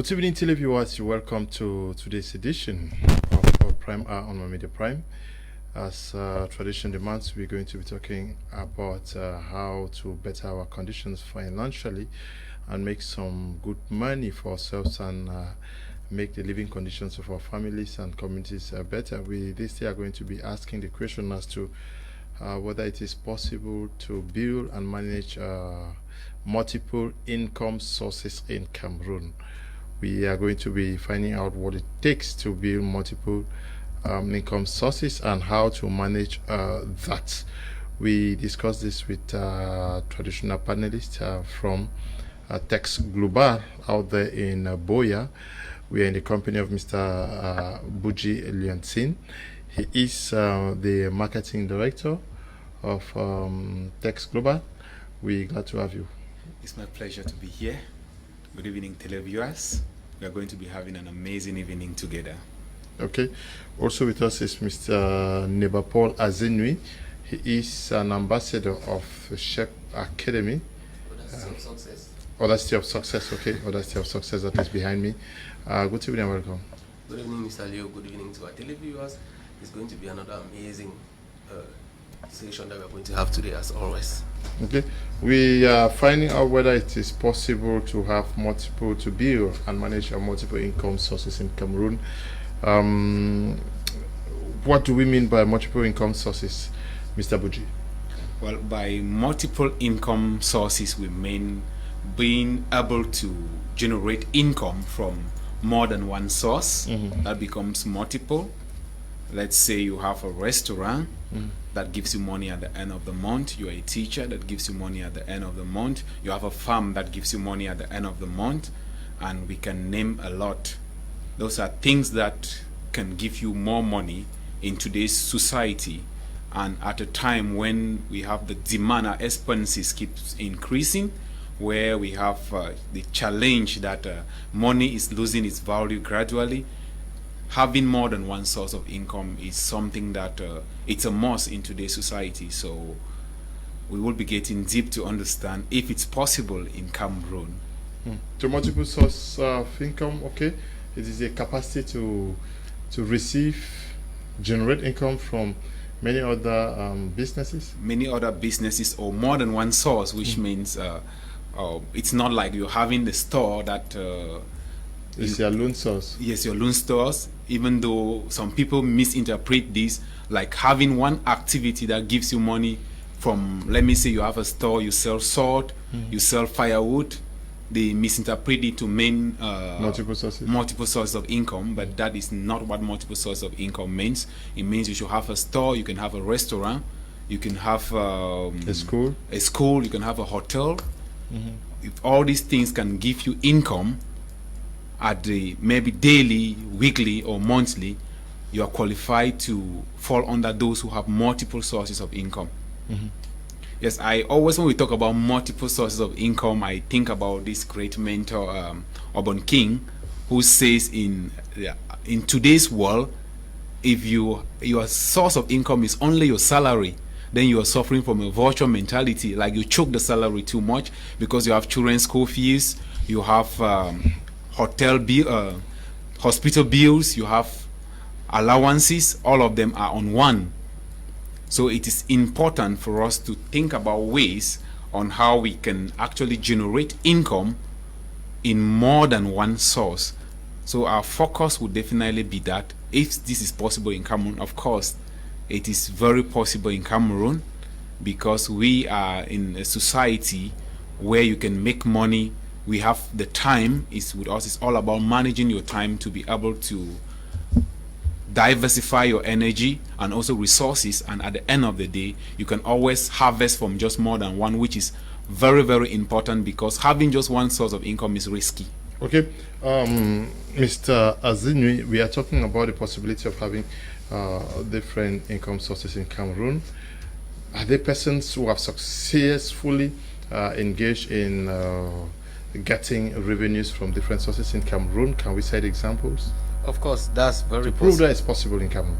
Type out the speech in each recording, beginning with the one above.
Good evening, televiewers. You're welcome to today's edition of Prime Hour on My Media Prime. As tradition demands, we're going to be talking about how to better our conditions financially and make some good money for ourselves and make the living conditions of our families and communities better. We this day are going to be asking the question as to whether it is possible to build and manage multiple income sources in Cameroon. We are going to be finding out what it takes to build multiple income sources and how to manage that. We discussed this with traditional panelists from Teks Global out there in Boya. We are in the company of Mr. Buji Leancine. He is the marketing director of Teks Global. We're glad to have you. It's my pleasure to be here. Good evening, televiewers. We are going to be having an amazing evening together. Okay. Also with us is Mr. Nebapol Azenui. He is an ambassador of the SHEP Academy. Audacity of Success. Audacity of Success, okay. Audacity of Success, that is behind me. Good evening and welcome. Good evening, Mr. Leo. Good evening to our televiewers. It's going to be another amazing session that we're going to have today, as always. Okay, we are finding out whether it is possible to have to build and manage multiple income sources in Cameroon. What do we mean by multiple income sources, Mr. Buji? Well, by multiple income sources, we mean being able to generate income from more than one source. That becomes multiple. Let's say you have a restaurant that gives you money at the end of the month. You are a teacher that gives you money at the end of the month. You have a farm that gives you money at the end of the month. And we can name a lot. Those are things that can give you more money in today's society. And at a time when we have the demand, our expenses keeps increasing, where we have the challenge that money is losing its value gradually. Having more than one source of income is something that it's a must in today's society. So we will be getting deep to understand if it's possible in Cameroon. To multiple source of income, okay. It is a capacity to generate income from many other businesses. Many other businesses or more than one source, which means it's not like you're having the store that it's your loan source. Yes, your loan stores, even though some people misinterpret this like having one activity that gives you money from, let me say you have a store, you sell salt, you sell firewood. They misinterpret it to mean multiple sources of income, but that is not what multiple sources of income means. It means you should have a store, you can have a restaurant, you can have a school, you can have a hotel. If all these things can give you income at the maybe daily, weekly or monthly, you are qualified to fall under those who have multiple sources of income. Yes, I always, when we talk about multiple sources of income, I think about this great mentor, Urban King, who says in today's world, if your source of income is only your salary, then you are suffering from a vulture mentality, like you choke the salary too much because you have children's school fees, you have hotel bill, hospital bills, you have allowances, all of them are on one. So it is important for us to think about ways on how we can actually generate income in more than one source. So our focus would definitely be that if this is possible in Cameroon, of course, it is very possible in Cameroon because we are in a society where you can make money. We have the time. With us, it's all about managing your time to be able to diversify your energy and also resources, and at the end of the day you can always harvest from just more than one, which is very, very important because having just one source of income is risky. Okay, Mr. Azinui, we are talking about the possibility of having different income sources in Cameroon. Are there persons who have successfully engaged in getting revenues from different sources in Cameroon? Can we cite examples? Of course, that's very possible. Prove that it's possible in Cameroon.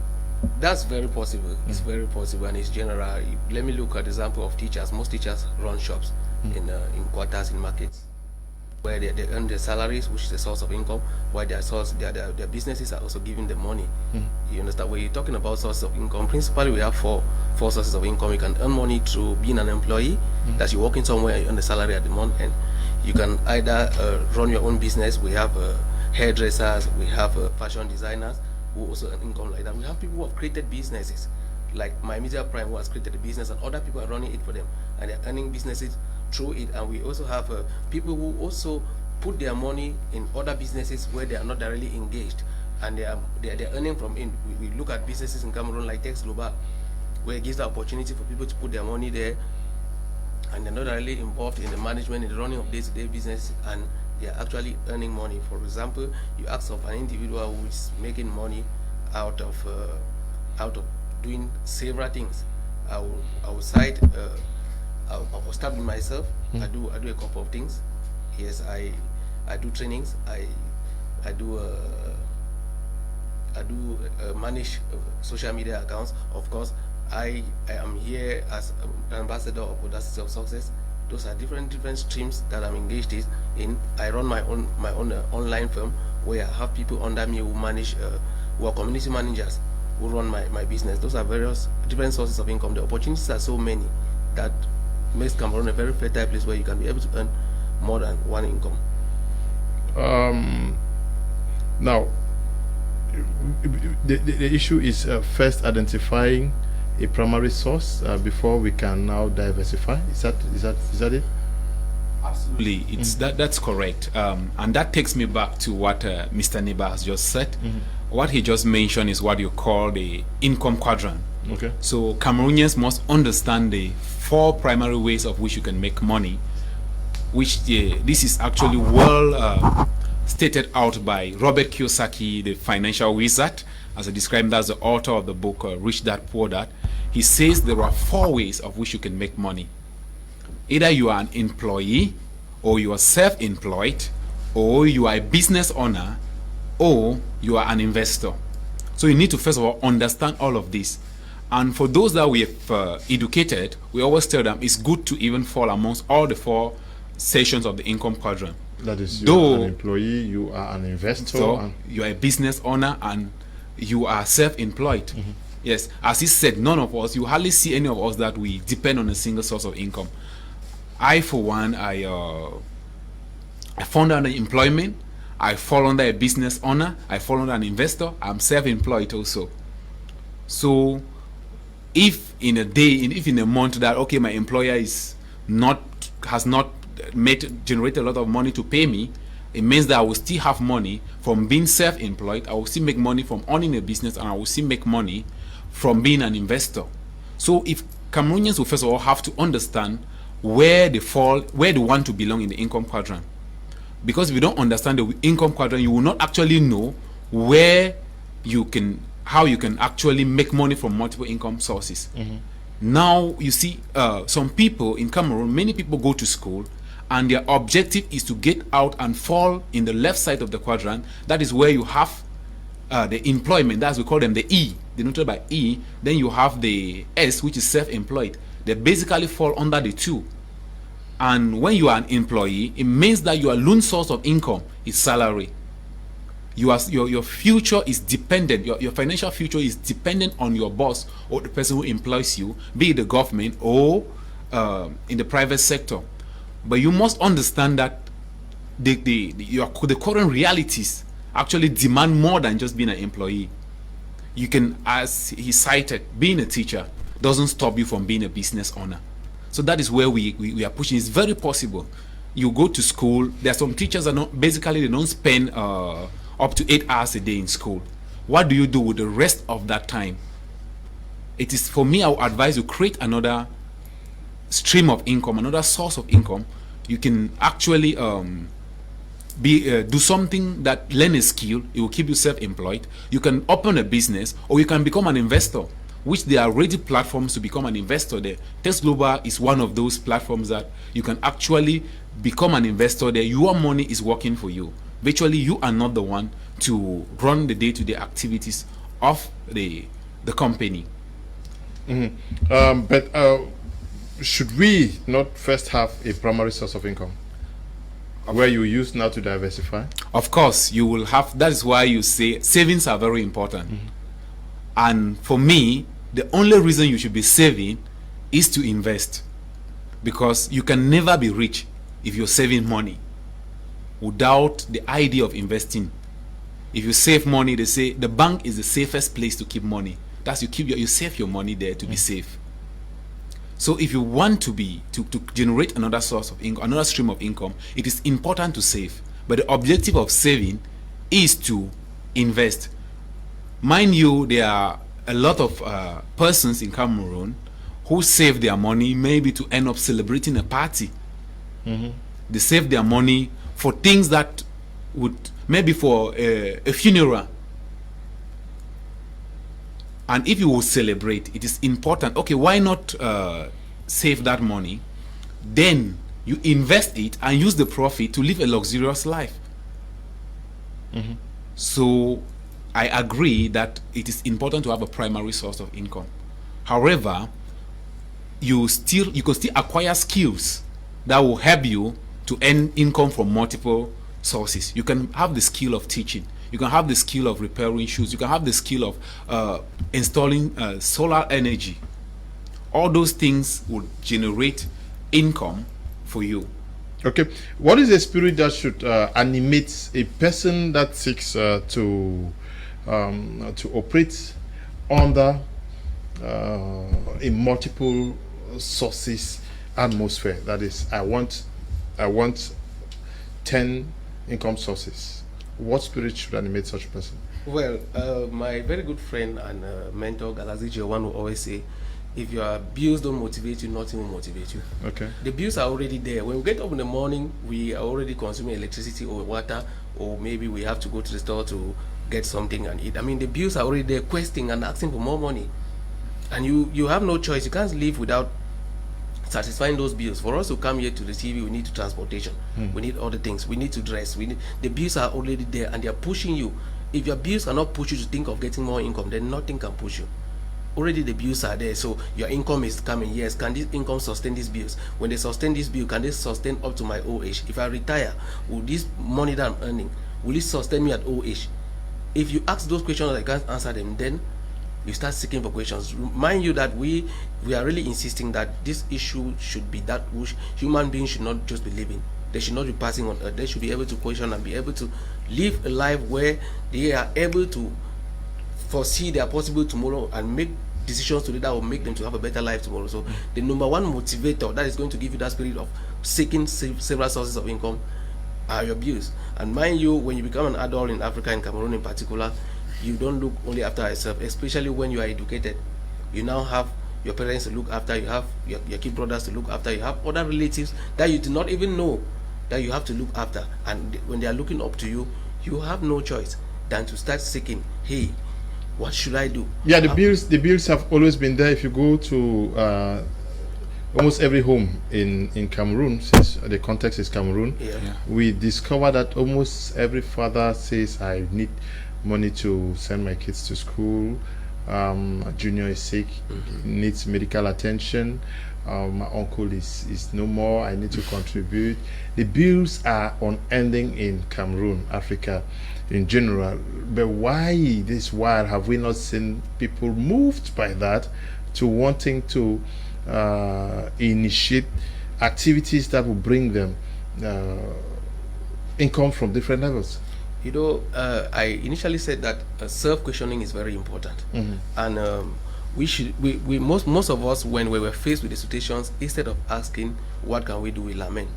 That's very possible. It's very possible, and it's general. Let me look at the example of teachers. Most teachers run shops in quarters, in markets. where they earn their salaries, which is a source of income, while their businesses are also giving them money. You understand? When you're talking about sources of income, principally we have four sources of income. You can earn money through being an employee, that you're working somewhere and you earn the salary at the month end. You can either run your own business. We have hairdressers, we have fashion designers who also earn income like that. We have people who have created businesses, like my Media Prime, who has created a business, and other people are running it for them, and they're earning businesses through it. And we also have people who also put their money in other businesses where they are not directly engaged, and they're earning from it. We look at businesses in Cameroon like Teks, where it gives the opportunity for people to put their money there, and they're not directly involved in the management, in the running of day-to-day business, and they are actually earning money. For example, you ask of an individual who is making money out of doing several things. I will cite. I will start with myself. I do a couple of things. Yes, I do trainings. I do manage social media accounts. Of course, I am here as an ambassador of Audacity of Success. Those are different streams that I'm engaged in. I run my own online firm where I have people under me who manage, who are community managers who run my business. Those are various different sources of income. The opportunities are so many that makes Cameroon a very fertile place where you can be able to earn more than one income. Now, the issue is first identifying a primary source before we can now diversify. Is that it? Absolutely, that's correct. And that takes me back to what Mr. Neba has just said. What he just mentioned is what you call the income quadrant. Okay. So Cameroonians must understand the 4 primary ways of which you can make money, which this is actually well stated out by Robert Kiyosaki, the financial wizard, as I described as the author of the book Rich Dad Poor Dad. He says there are 4 ways of which you can make money. Either you are an employee, or you are self-employed, or you are a business owner, or you are an investor. So you need to first of all understand all of this. And for those that we have educated, we always tell them it's good to even fall amongst all the 4 sections of the income quadrant. That is, you are an employee, you are an investor, so you are a business owner, and you are self-employed. Yes, as he said, none of us, you hardly see any of us that we depend on a single source of income. I, for one, I fall under employment, I fall under a business owner, I fall under an investor, I'm self-employed also. So if in a month that, okay, my employer has not generated a lot of money to pay me, it means that I will still have money from being self-employed, I will still make money from owning a business, and I will still make money from being an investor. So if Cameroonians will first of all have to understand where they want to belong in the income quadrant. Because if you don't understand the income quadrant, you will not actually know how you can actually make money from multiple income sources. Now you see some people in Cameroon, many people go to school and their objective is to get out and fall in the left side of the quadrant. That is where you have the employment, that's we call them the E, denoted by E. Then you have the S, which is self-employed. They basically fall under the 2. And when you are an employee, it means that your lone source of income is salary. Your future is dependent, your financial future is dependent on your boss or the person who employs you, be it the government or in the private sector. But you must understand that the current realities actually demand more than just being an employee. You can, as he cited, being a teacher doesn't stop you from being a business owner. So that is where we are pushing. It's very possible. You go to school, there are some teachers that they don't spend up to 8 hours a day in school. What do you do with the rest of that time? It is, for me, I would advise you create another stream of income, another source of income. You can actually do something that learn a skill. It will keep you self-employed. You can open a business, or you can become an investor, which there are already platforms to become an investor there. Teks Global is one of those platforms that you can actually become an investor there. Your money is working for you. Virtually, you are not the one to run the day-to-day activities of the company. But should we not first have a primary source of income? where you use now to diversify? Of course, you will have. That is why you say savings are very important. And for me, the only reason you should be saving is to invest, because you can never be rich if you're saving money without the idea of investing. If you save money, they say the bank is the safest place to keep money. That's you save your money there to be safe. So if you want to generate another source of income, another stream of income, it is important to save. But the objective of saving is to invest. Mind you, there are a lot of persons in Cameroon who save their money maybe to end up celebrating a party. They save their money for things that would, maybe for a funeral. And if you will celebrate, it is important. Okay, why not save that money? Then you invest it and use the profit to live a luxurious life. So I agree that it is important to have a primary source of income. However, you can still acquire skills that will help you to earn income from multiple sources. You can have the skill of teaching. You can have the skill of repairing shoes. You can have the skill of installing solar energy. All those things will generate income for you. Okay. What is the spirit that should animate a person that seeks to operate under a multiple sources atmosphere? That is, I want 10 income sources. What spirit should animate such a person? Well, my very good friend and mentor, Galazici One, will always say, if your bills don't motivate you, nothing will motivate you. Okay. The bills are already there. When we get up in the morning, we are already consuming electricity or water, or maybe we have to go to the store to get something and eat. I mean, the bills are already there, questing and asking for more money. And you have no choice. You can't live without satisfying those bills. For us to come here to the TV, we need transportation. We need other things. We need to dress. The bills are already there and they are pushing you. If your bills cannot push you to think of getting more income, then nothing can push you. Already the bills are there, so your income is coming. Yes, can this income sustain these bills? When they sustain this bill, can they sustain up to my old age? If I retire, will this money that I'm earning, will it sustain me at old age? If you ask those questions and I can't answer them, then you start seeking for questions. Mind you that we are really insisting that this issue should be that which human beings should not just be living. They should not be passing on earth. They should be able to question and be able to live a life where they are able to foresee their possible tomorrow and make decisions today that will make them to have a better life tomorrow. So the number one motivator that is going to give you that spirit of seeking several sources of income are your bills. And mind you, when you become an adult in Africa, in Cameroon in particular, you don't look only after yourself, especially when you are educated. You now have your parents to look after, you have your kid brothers to look after, you have other relatives that you do not even know that you have to look after. And when they are looking up to you, you have no choice than to start seeking, hey, what should I do? Yeah, the bills have always been there. If you go to almost every home in Cameroon, since the context is Cameroon, we discover that almost every father says, I need money to send my kids to school, junior is sick, needs medical attention, my uncle is no more, I need to contribute. The bills are unending in Cameroon, Africa in general. But why have we not seen people moved by that to wanting to initiate activities that will bring them income from different levels? You know, I initially said that self-questioning is very important, and most of us, when we were faced with the situations, instead of asking what can we do, we lament.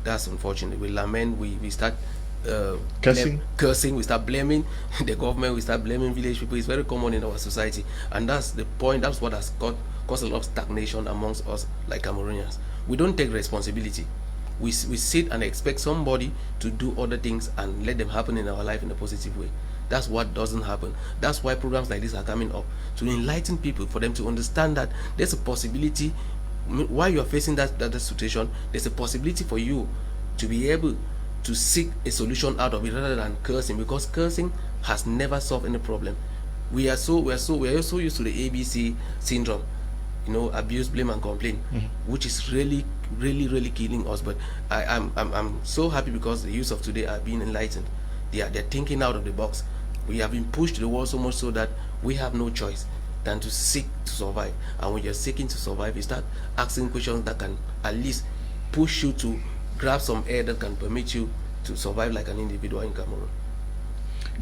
That's unfortunate. We lament. We start cursing. We start blaming the government. We start blaming village people. It's very common in our society, and that's the point. That's what has caused a lot of stagnation amongst us, like Cameroonians. We don't take responsibility. We sit and expect somebody to do other things and let them happen in our life in a positive way. That's what doesn't happen. That's why programs like this are coming up, to enlighten people, for them to understand that there's a possibility. While you are facing that situation, there's a possibility for you to be able to seek a solution out of it rather than cursing, because cursing has never solved any problem. We are so used to the ABC syndrome. abuse, blame, and complain, which is really, really, really killing us. But I'm so happy because the youth of today are being enlightened. They're thinking out of the box. We have been pushed to the wall so much so that we have no choice than to seek to survive. And when you're seeking to survive, you start asking questions that can at least push you to grab some air that can permit you to survive like an individual in Cameroon.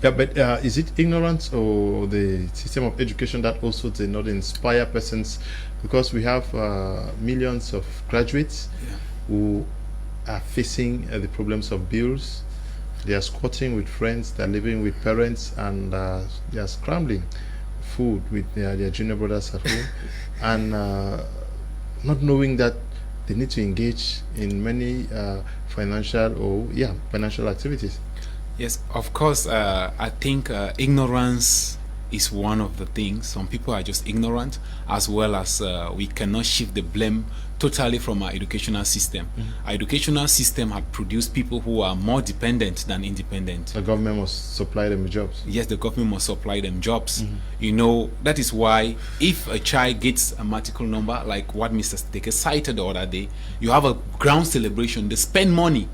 Yeah, but is it ignorance or the system of education that also did not inspire persons? Because we have millions of graduates who are facing the problems of bills. They are squatting with friends, they're living with parents, and they are scrambling food with their junior brothers at home, and not knowing that they need to engage in many financial activities. Yes, of course. I think ignorance is one of the things. Some people are just ignorant, as well as we cannot shift the blame totally from our educational system. Our educational system had produced people who are more dependent than independent. The government must supply them jobs. Yes, the government must supply them jobs. That is why if a child gets a matrical number, like what Mr. Teke cited the other day, you have a ground celebration. They spend money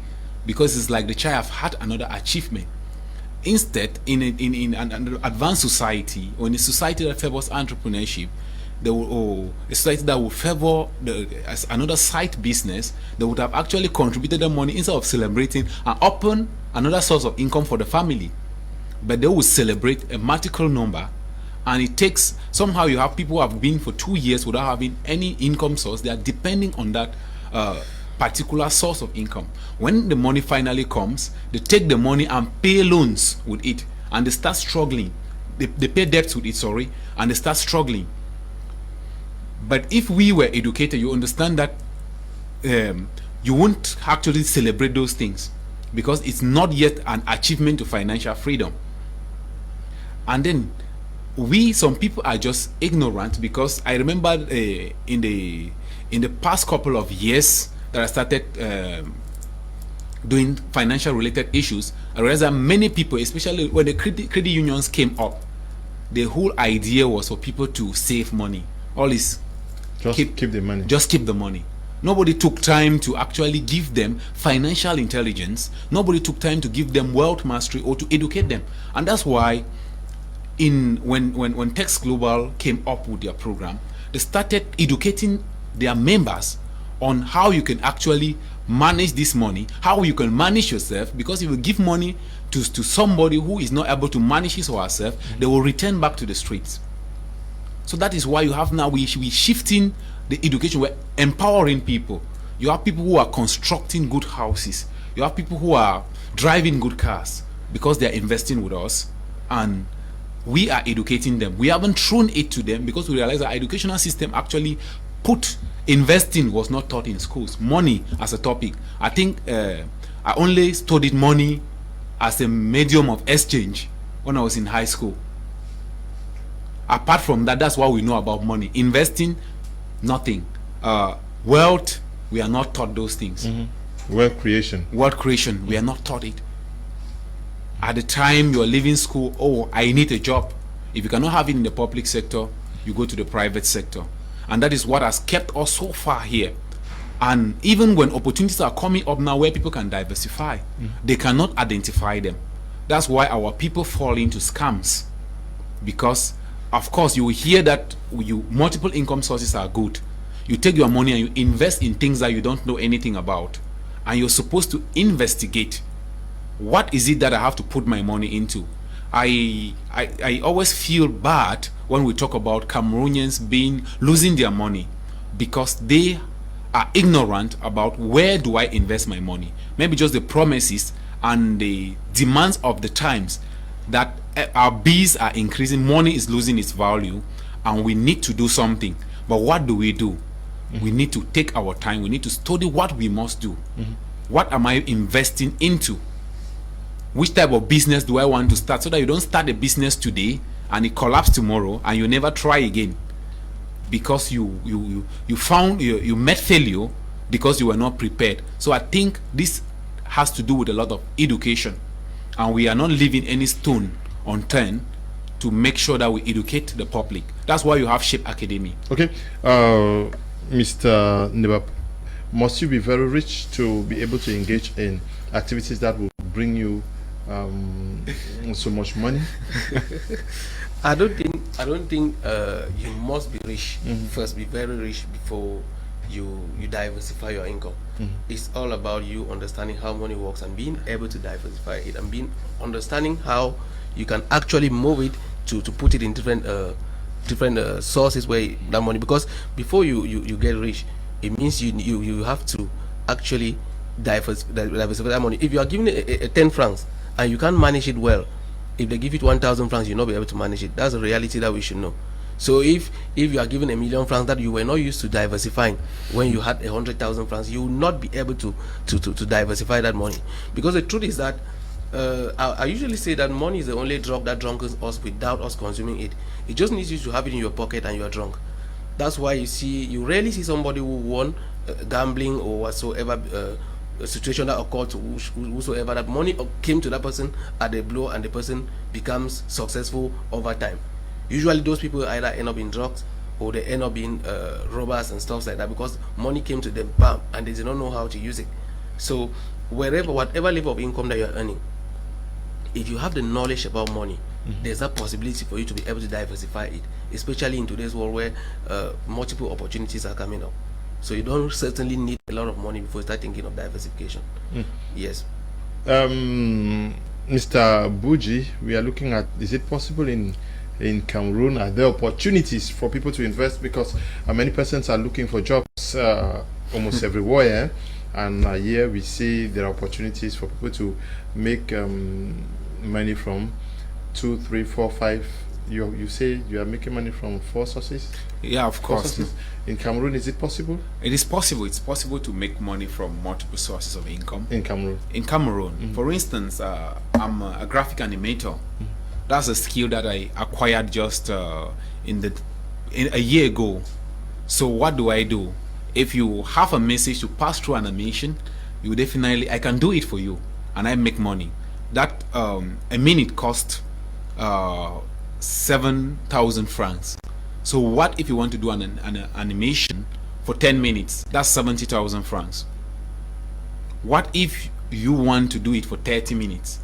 because it's like the child have had another achievement. Instead, in an advanced society, or in a society that favors entrepreneurship, a society that would favor as another side business, they would have actually contributed the money instead of celebrating and open another source of income for the family. But they will celebrate a matrical number, and it takes, somehow you have people who have been for 2 years without having any income source. They are depending on that particular source of income. When the money finally comes, they take the money and pay loans with it, and they start struggling. They pay debts with it, and they start struggling. But if we were educated, you understand that you won't actually celebrate those things because it's not yet an achievement to financial freedom. And then some people are just ignorant, because I remember in the past couple of years that I started doing financial related issues, I realized that many people, especially when the credit unions came up, the whole idea was for people to save money. All is keep the money. Just keep the money. Nobody took time to actually give them financial intelligence. Nobody took time to give them wealth mastery or to educate them. And that's why when Teks Global came up with their program, they started educating their members on how you can actually manage this money, how you can manage yourself, because if you give money to somebody who is not able to manage his or herself, they will return back to the streets. So that is why you have now, we shifting the education, we're empowering people. You have people who are constructing good houses. You have people who are driving good cars because they are investing with us, and we are educating them. We haven't thrown it to them because we realize our educational system actually investing was not taught in schools. Money as a topic. I think I only studied money as a medium of exchange when I was in high school. Apart from that, that's what we know about money. Investing, nothing. Wealth, we are not taught those things. Wealth creation, we are not taught it. At the time you are leaving school, I need a job. If you cannot have it in the public sector, you go to the private sector. And that is what has kept us so far here. And even when opportunities are coming up now where people can diversify, they cannot identify them. That's why our people fall into scams. Because of course you will hear that multiple income sources are good. You take your money and you invest in things that you don't know anything about, and you're supposed to investigate, what is it that I have to put my money into? I always feel bad when we talk about Cameroonians losing their money because they are ignorant about where do I invest my money. Maybe just the promises and the demands of the times that our bills are increasing, money is losing its value, and we need to do something. But what do? We need to take our time. We need to study what we must do. What am I investing into? Which type of business do I want to start, so that you don't start a business today and it collapses tomorrow and you never try again because you met failure because you were not prepared. So I think this has to do with a lot of education, and we are not leaving any stone unturned to make sure that we educate the public. That's why you have SHEP Academy. Okay, Mr. Nebap, must you be very rich to be able to engage in activities that will bring you so much money? I don't think you must be rich. First, be very rich before you diversify your income. It's all about you understanding how money works and being able to diversify it, and understanding how you can actually move it to put it in different sources where that money, because before you get rich, it means you have to actually diversify that money. If you are given a 10 francs and you can't manage it well, if they give it 1,000 francs, you'll not be able to manage it. That's a reality that we should know. So if you are given 1,000,000 francs that you were not used to diversifying, when you had 100,000 francs, you will not be able to diversify that money. Because the truth is that I usually say that money is the only drug that drunkens us without us consuming it. It just needs you to have it in your pocket and you are drunk. That's why you rarely see somebody who won gambling or whatsoever a situation that occurred to whosoever, that money came to that person at a blow and the person becomes successful over time. Usually those people either end up in drugs or they end up being robbers and stuff like that, because money came to them, bam, and they did not know how to use it. So whatever level of income that you are earning, if you have the knowledge about money, there's a possibility for you to be able to diversify it, especially in today's world where multiple opportunities are coming up. So you don't certainly need a lot of money before you start thinking of diversification. Yes. Mr. Buji, we are looking at, is it possible in Cameroon, are there opportunities for people to invest? Because many persons are looking for jobs almost everywhere, and here we see there are opportunities for people to make money from 2, 3, 4, 5. You say you are making money from 4 sources? Yeah, of course. In Cameroon, is it possible? It is possible. It's possible to make money from multiple sources of income. In Cameroon? In Cameroon. For instance, I'm a graphic animator. That's a skill that I acquired just in a year ago. So what do? If you have a message to pass through animation, you definitely, I can do it for you, and I make money. That a minute cost 7,000 francs. So what if you want to do an animation for 10 minutes? That's 70,000 francs. What if you want to do it for 30 minutes?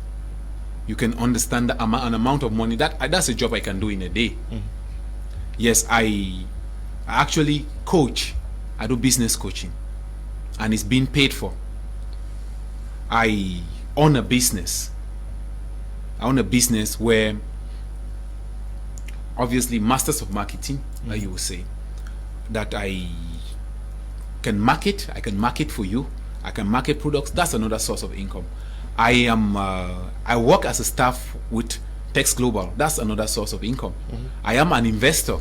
You can understand an amount of money that's a job I can do in a day. Yes, I actually coach. I do business coaching, and it's being paid for. I own a business. Where, obviously, masters of marketing, you will say, that I can market. I can market for you. I can market products. That's another source of income. I work as a staff with Teks Global. That's another source of income. I am an investor.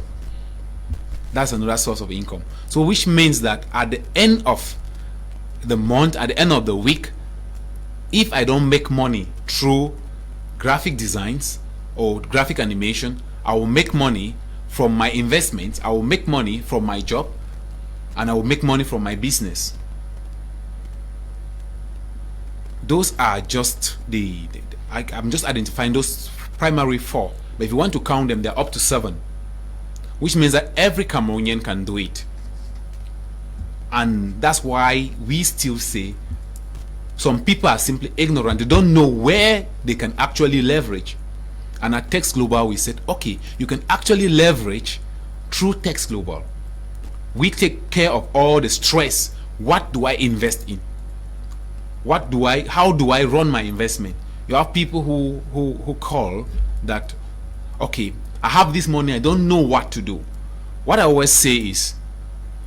That's another source of income. So which means that at the end of the month, at the end of the week, if I don't make money through graphic designs or graphic animation, I will make money from my investments, I will make money from my job, and I will make money from my business. Those are just I'm just identifying those primary 4. But if you want to count them, they're up to 7. Which means that every Cameroonian can do it. And that's why we still say some people are simply ignorant. They don't know where they can actually leverage. And at Teks Global, we said, okay, you can actually leverage through Teks Global. We take care of all the stress. What do I invest in? How do I run my investment? You have people who call that, okay, I have this money, I don't know what to do. What I always say is,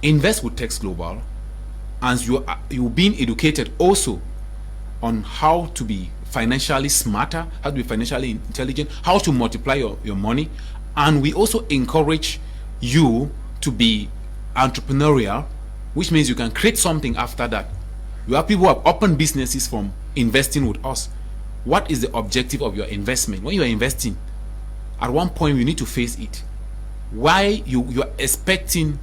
invest with Teks Global, and you're being educated also on how to be financially smarter, how to be financially intelligent, how to multiply your money. And we also encourage you to be entrepreneurial, which means you can create something after that. You have people who have opened businesses from investing with us. What is the objective of your investment? When you are investing, at one point you need to face it. Why you are expecting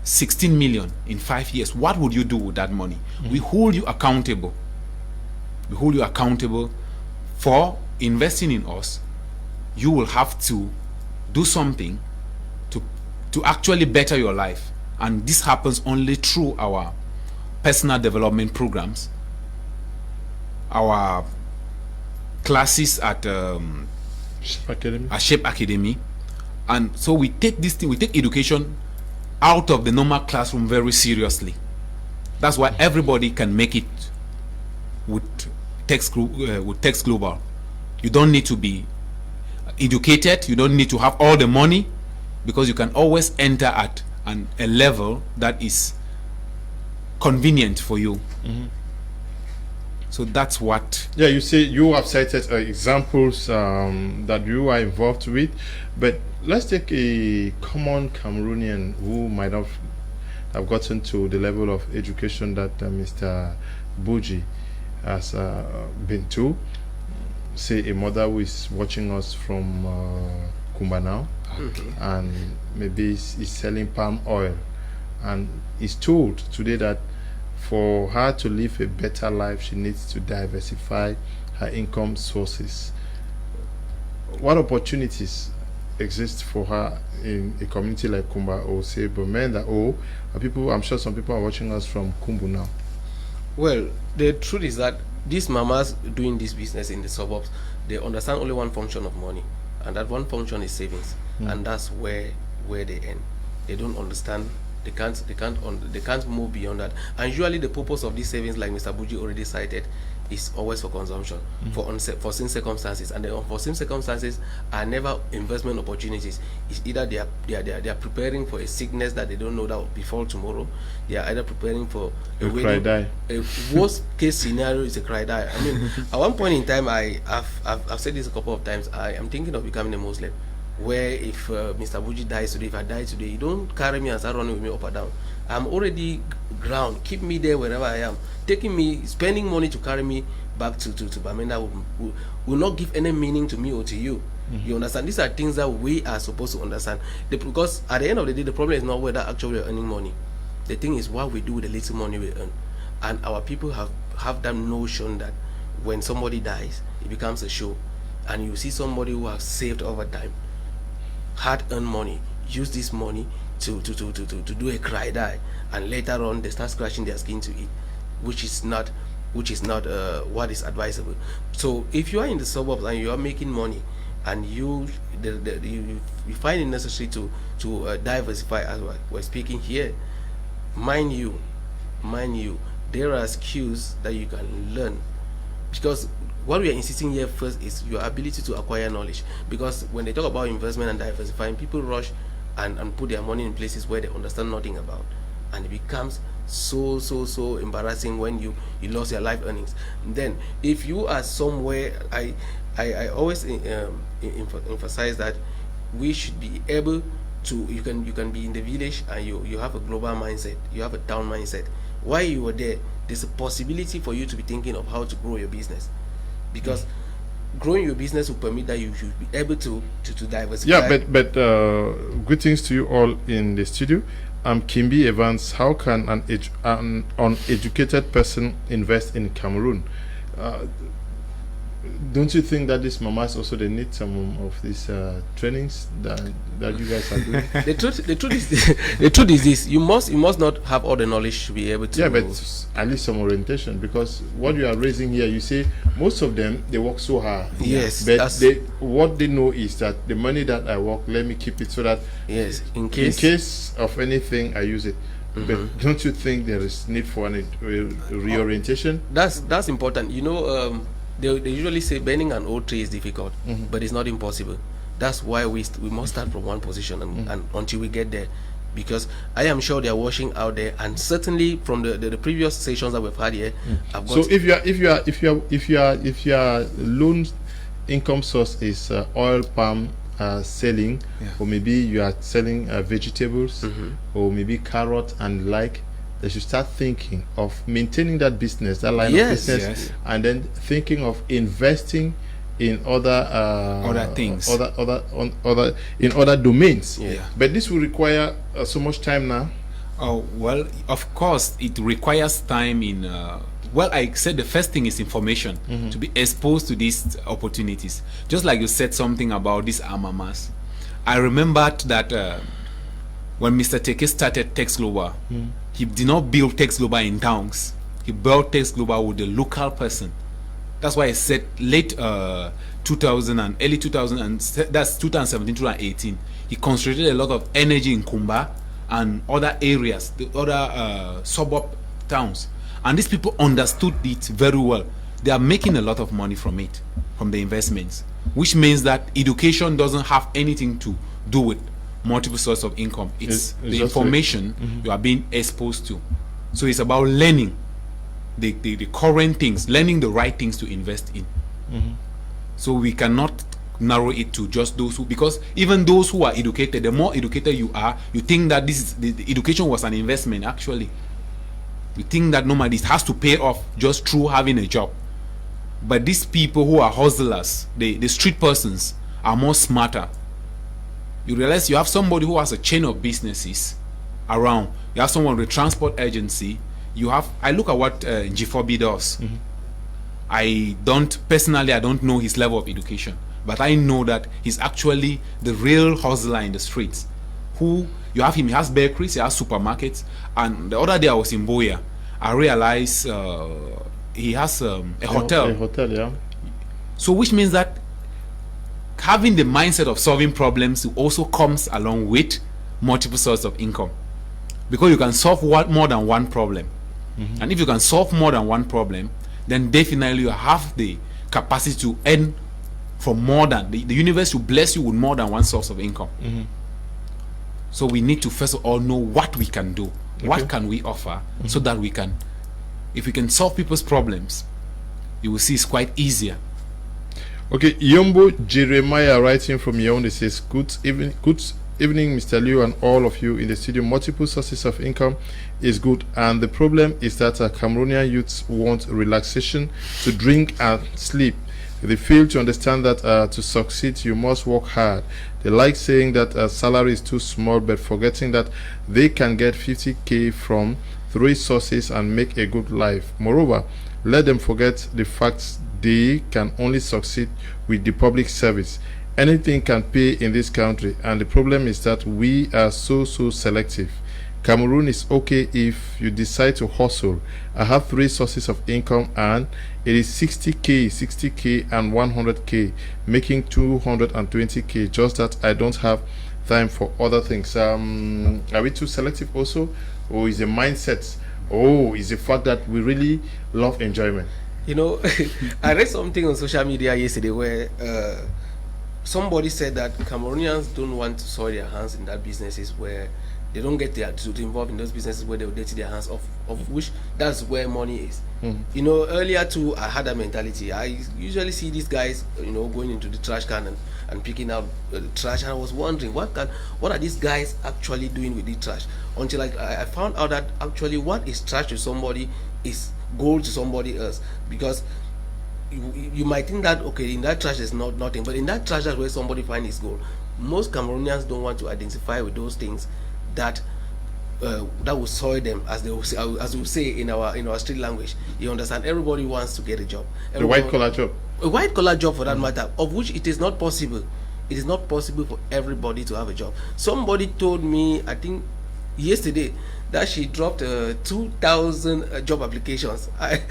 16 million in 5 years? What would you do with that money? We hold you accountable. We hold you accountable for investing in us. you will have to do something to actually better your life. And this happens only through our personal development programs, our classes at SHEP Academy. And so we take this thing, we take education out of the normal classroom very seriously. That's why everybody can make it with Teks Global. You don't need to be educated, you don't need to have all the money, because you can always enter at a level that is convenient for you. So that's what. Yeah, you say you have cited examples that you are involved with, but let's take a common Cameroonian who might have gotten to the level of education that Mr. Buji has been to. Say a mother who is watching us from Kumba now, and maybe is selling palm oil, and is told today that for her to live a better life, she needs to diversify her income sources. What opportunities exist for her in a community like Kumba, or say Bomenda, or people? I'm sure some people are watching us from Kumbu now. Well, the truth is that these mamas doing this business in the suburbs, they understand only one function of money, and that one function is savings, and that's where they end. They don't understand. They can't move beyond that. And usually the purpose of these savings, like Mr. Buji already cited, is always for consumption, for unforeseen circumstances, and the unforeseen circumstances are never investment opportunities. It's either they are preparing for a sickness that they don't know that will befall tomorrow. They are either preparing for a worst case scenario is a cry die. I mean, at one point in time, I've said this a couple of times. I am thinking of becoming a Muslim, where if Mr. Buji dies today, if I die today, you don't carry me and start running with me up and down. I'm already ground. Keep me there wherever I am. Spending money to carry me back to Bamenda will not give any meaning to me or to you. You understand? These are things that we are supposed to understand. Because at the end of the day, the problem is not whether actually we're earning money. The thing is what we do with the little money we earn. And our people have that notion that when somebody dies, it becomes a show. And you see somebody who has saved over time, hard-earned money, use this money to do a cry die, and later on they start scratching their skin to eat, which is not what is advisable. So if you are in the suburbs and you are making money, and you find it necessary to diversify, as we're speaking here, mind you, there are skills that you can learn, because what we are insisting here first is your ability to acquire knowledge. Because when they talk about investment and diversifying, people rush and put their money in places where they understand nothing about, and it becomes so embarrassing when you lost your life earnings. And then if you are somewhere, I always emphasize that we should be able to, you can be in the village and you have a global mindset, you have a town mindset. While you are there, there's a possibility for you to be thinking of how to grow your business, because growing your business will permit that you should be able to diversify. Yeah, but good things to you all in the studio. I'm Kimbi Evans. How can an uneducated person invest in Cameroon? Don't you think that these mamas also they need some of these trainings that you guys are doing? The truth is this: you must not have all the knowledge to be able to. Yeah, but at least some orientation, because what you are raising here, you say most of them they work so hard. Yes, but what they know is that the money that I work, let me keep it so that in case of anything I use it. But don't you think there is need for a reorientation? That's important. You know. They usually say bending an old tree is difficult, but it's not impossible. That's why we must start from one position and until we get there, because I am sure they are washing out there, and certainly from the previous sessions that we've had here, I've got. So if your loan income source is oil palm selling, or maybe you are selling vegetables, or maybe carrot and like. They should start thinking of maintaining that business, that line of business, and then thinking of investing in other things, in other domains. But this will require so much time now. Oh well, of course, it requires time in Well, I said the first thing is information, to be exposed to these opportunities. Just like you said something about these amamas. I remembered that when Mr. Teke started Teks Global, he did not build Teks Global in towns. He built Teks Global with the local person. That's why I said late 2000 and early 2000, and that's 2017, 2018. He concentrated a lot of energy in Kumba and other areas, the other suburb towns. And these people understood it very well. They are making a lot of money from it, from the investments, which means that education doesn't have anything to do with multiple sources of income. It's the information you are being exposed to. So it's about learning the current things, learning the right things to invest in. So we cannot narrow it to just those who, because even those who are educated, the more educated you are, you think that this is the education was an investment. Actually, you think that normally it has to pay off just through having a job. But these people who are hustlers, the street persons, are more smarter. You realize you have somebody who has a chain of businesses around. You have someone with a transport agency. You have, I look at what G4B does. I don't know his level of education, but I know that he's actually the real hustler in the streets. Who you have him, he has bakeries, he has supermarkets. And the other day I was in Boya, I realized he has a hotel. A hotel, yeah. So which means that having the mindset of solving problems also comes along with multiple sources of income, because you can solve more than one problem. And if you can solve more than one problem, then definitely you have the capacity to earn from more than the universe will bless you with more than one source of income. So we need to first of all know what we can do, what can we offer, so that we can, if we can solve people's problems, you will see it's quite easier. Okay, Yombo Jeremiah writing from Yaoundé says, good evening, Mr. Liu and all of you in the studio. Multiple sources of income is good, and the problem is that Cameroonian youths want relaxation, to drink and sleep. They fail to understand that to succeed you must work hard. They like saying that salary is too small, but forgetting that they can get 50k from 3 sources and make a good life. Moreover, let them forget the fact they can only succeed with the public service. Anything can pay in this country, and the problem is that we are so selective. Cameroon is okay if you decide to hustle. I have 3 sources of income, and it is 60k and 100k, making 220k. Just that I don't have time for other things. Are we too selective also, or is a mindset, is the fact that we really love enjoyment? You know, I read something on social media yesterday where somebody said that Cameroonians don't want to soil their hands in that businesses where they don't get to involve in those businesses where they will dirty their hands, of which that's where money is. You know, earlier too, I had that mentality. I usually see these guys, you know, going into the trash can and picking out the trash, and I was wondering what are these guys actually doing with the trash, until I found out that actually what is trash to somebody is gold to somebody else. Because you might think that okay, in that trash there's nothing, but in that trash that's where somebody finds his gold. Most Cameroonians don't want to identify with those things that will soil them, as we say in our street language. You understand? Everybody wants to get a job. A white collar job. A white collar job, for that matter, of which it is not possible. It is not possible for everybody to have a job. Somebody told me, I think yesterday, that she dropped 2,000 job applications. I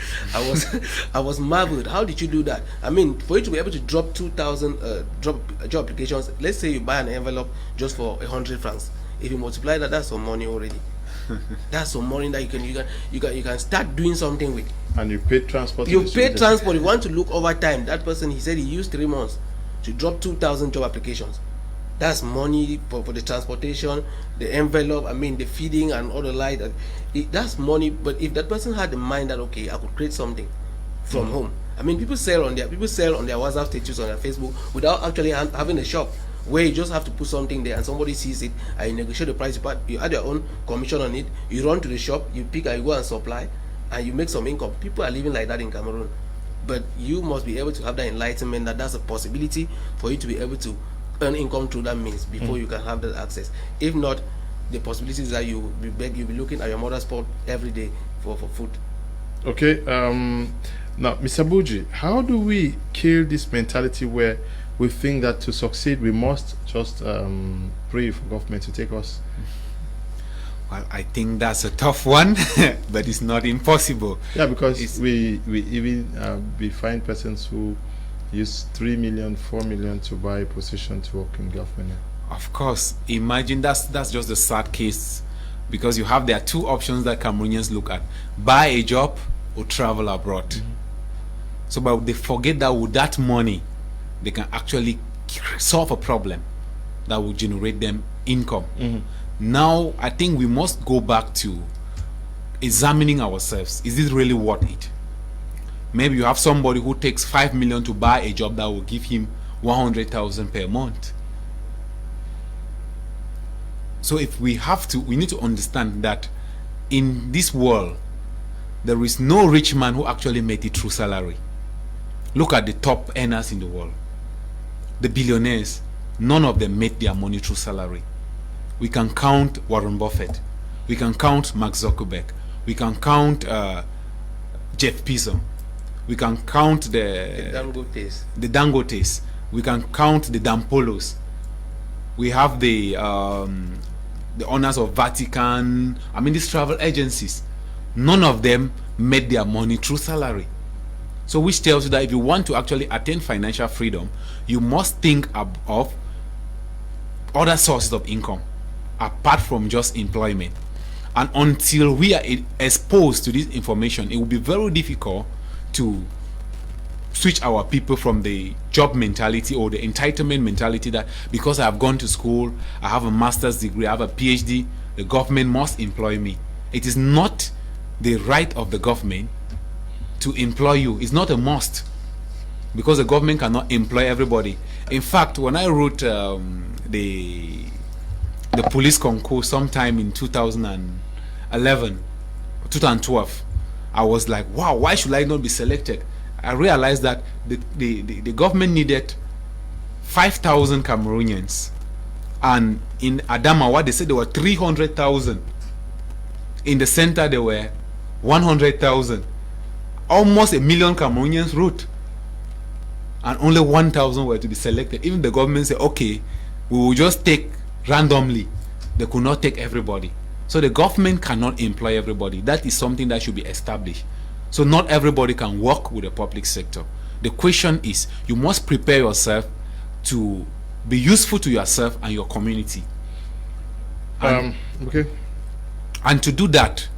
was marveled. How did you do that? I mean, for you to be able to drop 2,000 job applications, let's say you buy an envelope just for 100 francs. If you multiply that, that's some money already. That's some money that you can start doing something with. And you pay transport. You pay transport. You want to look over time. That person, he said he used 3 months to drop 2,000 job applications. That's money for the transportation, the envelope, I mean the feeding and all the light. That's money. But if that person had the mind that okay, I could create something from home. I mean, people sell on their WhatsApp status, on their Facebook, without actually having a shop, where you just have to put something there and somebody sees it and you negotiate the price. You add your own commission on it. You run to the shop, you pick and you go and supply, and you make some income. People are living like that in Cameroon. But you must be able to have that enlightenment that that's a possibility for you to be able to earn income through that means before you can have that access. If not, the possibilities that you'll be looking at your mother's pot every day for food. Okay. Now, Mr. Buji, how do we kill this mentality where we think that to succeed we must just pray for government to take us? Well, I think that's a tough one, but it's not impossible. Yeah, because we even we find persons who use 3 million, 4 million to buy a position to work in government. Of course, imagine that's just the sad case, because there are two options that Cameroonians look at: buy a job or travel abroad. So, but they forget that with that money, they can actually solve a problem that will generate them income. Now, I think we must go back to examining ourselves. Is it really worth it? Maybe you have somebody who takes 5 million to buy a job that will give him 100,000 per month. So if we need to understand that in this world, there is no rich man who actually made it through salary. Look at the top earners in the world. The billionaires, none of them made their money through salary. We can count Warren Buffett. We can count Mark Zuckerberg. We can count Jeff Bezos. We can count the Dangotes. We can count the Dampolos. We have the owners of Vatican. I mean, these travel agencies. None of them made their money through salary. So which tells you that if you want to actually attain financial freedom, you must think of other sources of income apart from just employment. And until we are exposed to this information, it will be very difficult to switch our people from the job mentality or the entitlement mentality that because I have gone to school, I have a master's degree, I have a PhD, the government must employ me. It is not the right of the government to employ you. It's not a must, because the government cannot employ everybody. In fact, when I wrote the police concourse sometime in 2012, I was like, wow, why should I not be selected? I realized that the government needed 5,000 Cameroonians, and in Adamawa they said there were 300,000. In the center there were 100,000. Almost 1 million Cameroonians wrote, and only 1,000 were to be selected. Even the government said, okay, we will just take randomly. They could not take everybody. So the government cannot employ everybody. That is something that should be established. So not everybody can work with the public sector. The question is, you must prepare yourself to be useful to yourself and your community. And, okay. And to do that,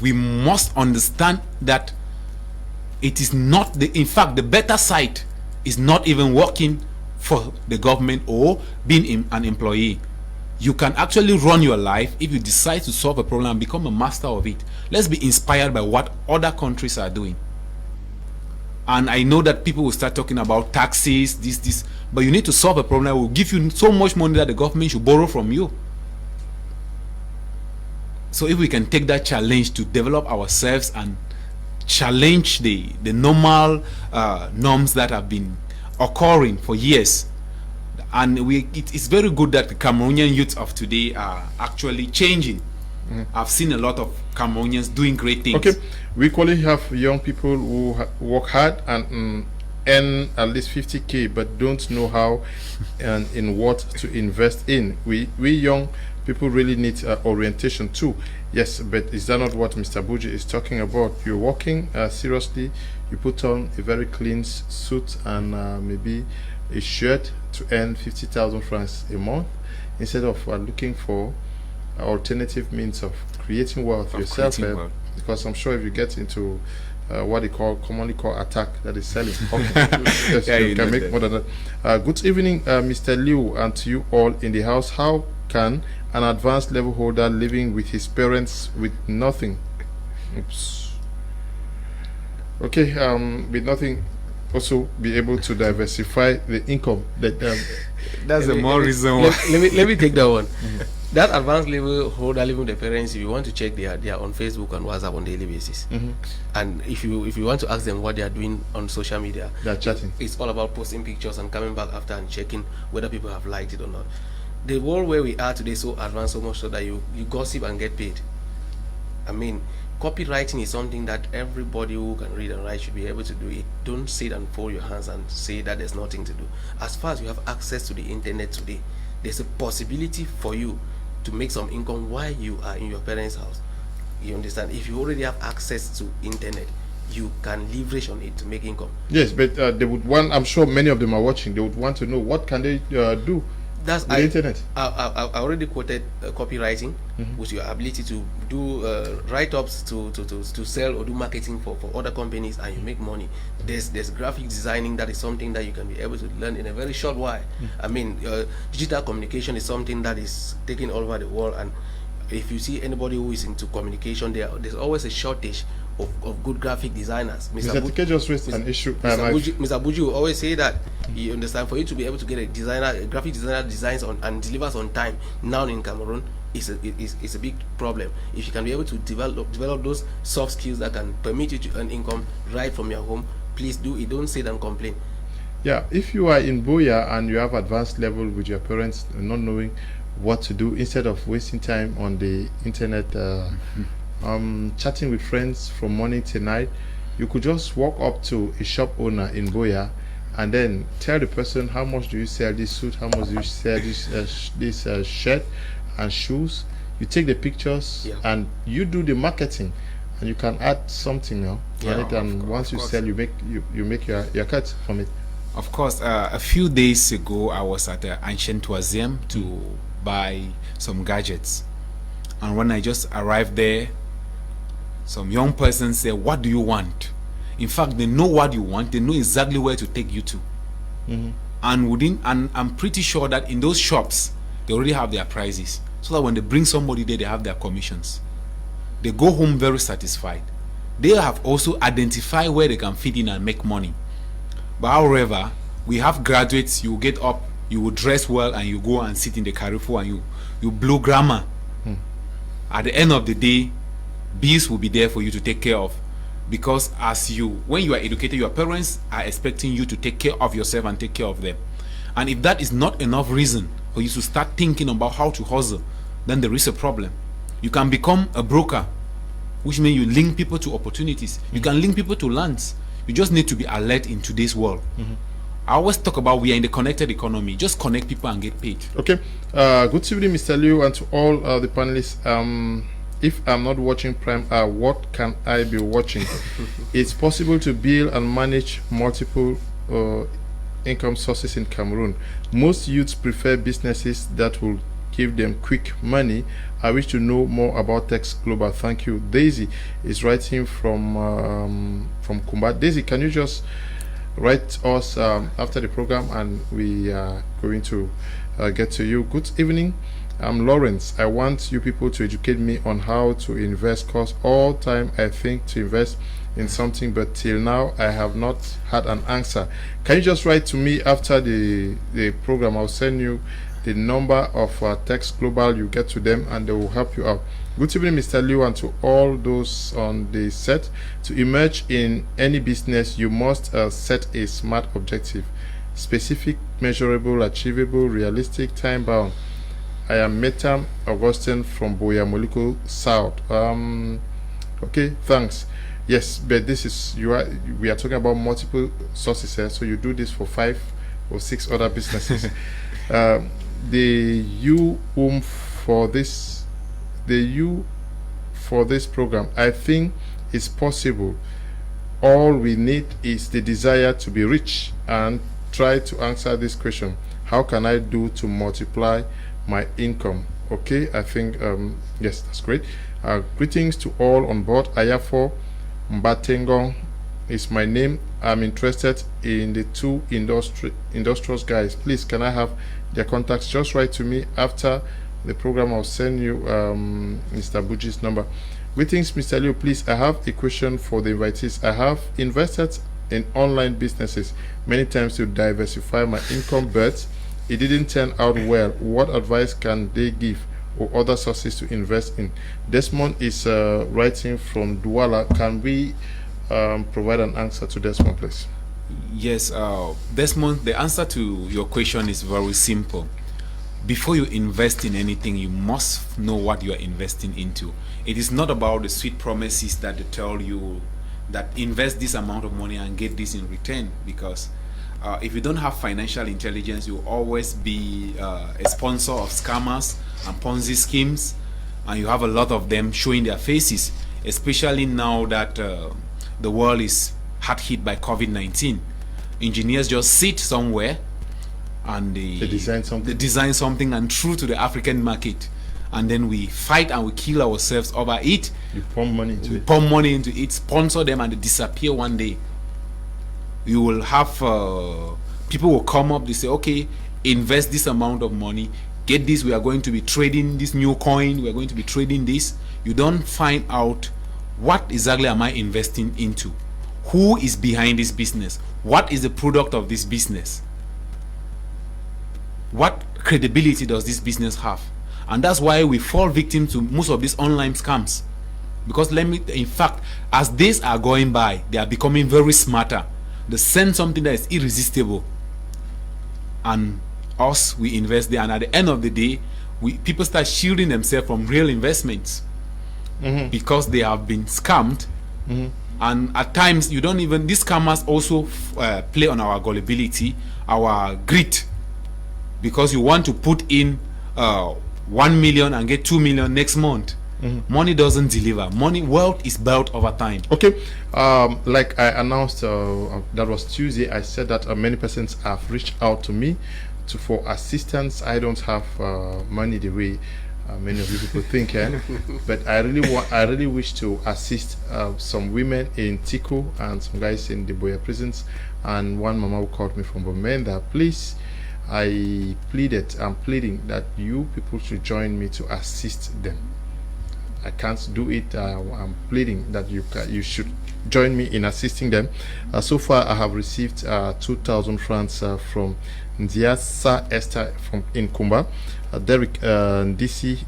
we must understand that it is not in fact, the better side is not even working for the government or being an employee. You can actually run your life if you decide to solve a problem and become a master of it. Let's be inspired by what other countries are doing. And I know that people will start talking about taxes, this, but you need to solve a problem that will give you so much money that the government should borrow from you. So if we can take that challenge to develop ourselves and challenge the normal norms that have been occurring for years, and it's very good that the Cameroonian youth of today are actually changing. I've seen a lot of Cameroonians doing great things. Okay, we equally have young people who work hard and earn at least 50k, but don't know how and in what to invest in. We young people really need orientation too. Yes, but is that not what Mr. Buji is talking about? You're working seriously, you put on a very clean suit and maybe a shirt to earn 50,000 francs a month, instead of looking for alternative means of creating wealth yourself. Because I'm sure if you get into what they commonly call attack, that is selling. Yes, yeah, you can make that more than that. Good evening, Mr. Liu, and to you all in the house. How can an advanced level holder living with his parents with nothing, with nothing, also be able to diversify the income? That's the more reason why. Let me take that one. That advanced level holder living with the parents, if you want to check, they are on Facebook and WhatsApp on daily basis. And if you want to ask them what they are doing on social media, they're chatting. It's all about posting pictures and coming back after and checking whether people have liked it or not. The world where we are today is so advanced, so much so that you gossip and get paid. I mean, copywriting is something that everybody who can read and write should be able to do it. Don't sit and fold your hands and say that there's nothing to do. As far as you have access to the internet today, there's a possibility for you to make some income while you are in your parents' house. You understand? If you already have access to internet, you can leverage on it to make income. Yes, but they would want, I'm sure many of them are watching, they would want to know what can they do. That's the internet. I already quoted copywriting, with your ability to do write-ups to sell or do marketing for other companies, and you make money. There's graphic designing, that is something that you can be able to learn in a very short while. I mean, digital communication is something that is taken all over the world, and if you see anybody who is into communication, there's always a shortage of good graphic designers. Mr. Teke just raised an issue. Mr. Buji will always say that, you understand, for you to be able to get a graphic designer designs on and delivers on time now in Cameroon is a big problem. If you can be able to develop those soft skills that can permit you to earn income right from your home, please do it. Don't sit and complain. Yeah, if you are in Boya and you have advanced level with your parents not knowing what to do, instead of wasting time on the internet chatting with friends from morning to night, you could just walk up to a shop owner in Boya and then tell the person, how much do you sell this suit, how much do you sell this shirt and shoes. You take the pictures and you do the marketing, and you can add something on it, and once you sell, you make your cut from it. Of course, a few days ago I was at the Ancient Museum to buy some gadgets, and when I just arrived there, some young person said, "What do you want?" In fact, they know what you want. They know exactly where to take you to. And I'm pretty sure that in those shops they already have their prices, so that when they bring somebody there, they have their commissions. They go home very satisfied. They have also identified where they can fit in and make money. But however, we have graduates. You get up, you will dress well, and you go and sit in the carrefour and you blow grammar. At the end of the day, bills will be there for you to take care of, because when you are educated, your parents are expecting you to take care of yourself and take care of them. And if that is not enough reason for you to start thinking about how to hustle, then there is a problem. You can become a broker, which means you link people to opportunities. You can link people to lands. You just need to be alert in today's world. I always talk about we are in the connected economy. Just connect people and get paid. Okay. Good evening, Mr. Liu, and to all the panelists. If I'm not watching Prime, what can I be watching? It's possible to build and manage multiple income sources in Cameroon. Most youths prefer businesses that will give them quick money. I wish to know more about Teks Global. Thank you. Daisy is writing from Kumba. Daisy, can you just write us after the program, and we are going to get to you. Good evening. I'm Lawrence. I want you people to educate me on how to invest, because all time I think to invest in something, but till now I have not had an answer. Can you just write to me after the program? I'll send you the number of Teks Global. You get to them and they will help you out. Good evening, Mr. Liu, and to all those on the set. To emerge in any business, you must set a smart objective, specific, measurable, achievable, realistic, time bound. I am Metam Augustine from Boya Moliko South. Okay, thanks. Yes, but this is we are talking about multiple sources here, so you do this for 5 or 6 other businesses. For this program, I think it's possible. All we need is the desire to be rich, and try to answer this question: how can I do to multiply my income? Okay, I think yes, that's great. Greetings to all on board. Ayafo Mbatengong is my name. I'm interested in the 2 industrious guys. Please, can I have their contacts? Just write to me after the program. I'll send you Mr. Buji's number. Greetings, Mr. Liu. Please, I have a question for the invitees. I have invested in online businesses many times to diversify my income, but it didn't turn out well. What advice can they give, or other sources to invest in? Desmond is writing from Douala. Can we provide an answer to Desmond, please? Yes, Desmond, the answer to your question is very simple. before you invest in anything, you must know what you are investing into. It is not about the sweet promises that they tell you that invest this amount of money and get this in return, because if you don't have financial intelligence, you'll always be a sponsor of scammers and Ponzi schemes, and you have a lot of them showing their faces, especially now that the world is hard hit by COVID-19. Engineers just sit somewhere and they design something and true to the African market, and then we fight and we kill ourselves over it. You pump money into it. Pump money into it, sponsor them, and they disappear one day. You will have people will come up, they say, okay, invest this amount of money, get this, we are going to be trading this new coin, we are going to be trading this. You don't find out what exactly am I investing into, who is behind this business, what is the product of this business, what credibility does this business have. And that's why we fall victim to most of these online scams, because in fact, as days are going by, they are becoming very smarter. They send something that is irresistible, and we invest there, and at the end of the day, people start shielding themselves from real investments because they have been scammed. And at times, you don't even, these scammers also play on our gullibility, our grit, because you want to put in 1 million and get 2 million next month. Money doesn't deliver. Wealth is built over time. Okay, like I announced, that was Tuesday. I said that many persons have reached out to me for assistance. I don't have money the way many of you people think, but I really wish to assist some women in Teke and some guys in the Boya prisons, and one mama who called me from Bomenda. Please, I'm pleading that you people should join me to assist them. I can't do it. I'm pleading that you should join me in assisting them. So far, I have received 2,000 francs from Ndiasa Esther in Kumba, Derek Ndisi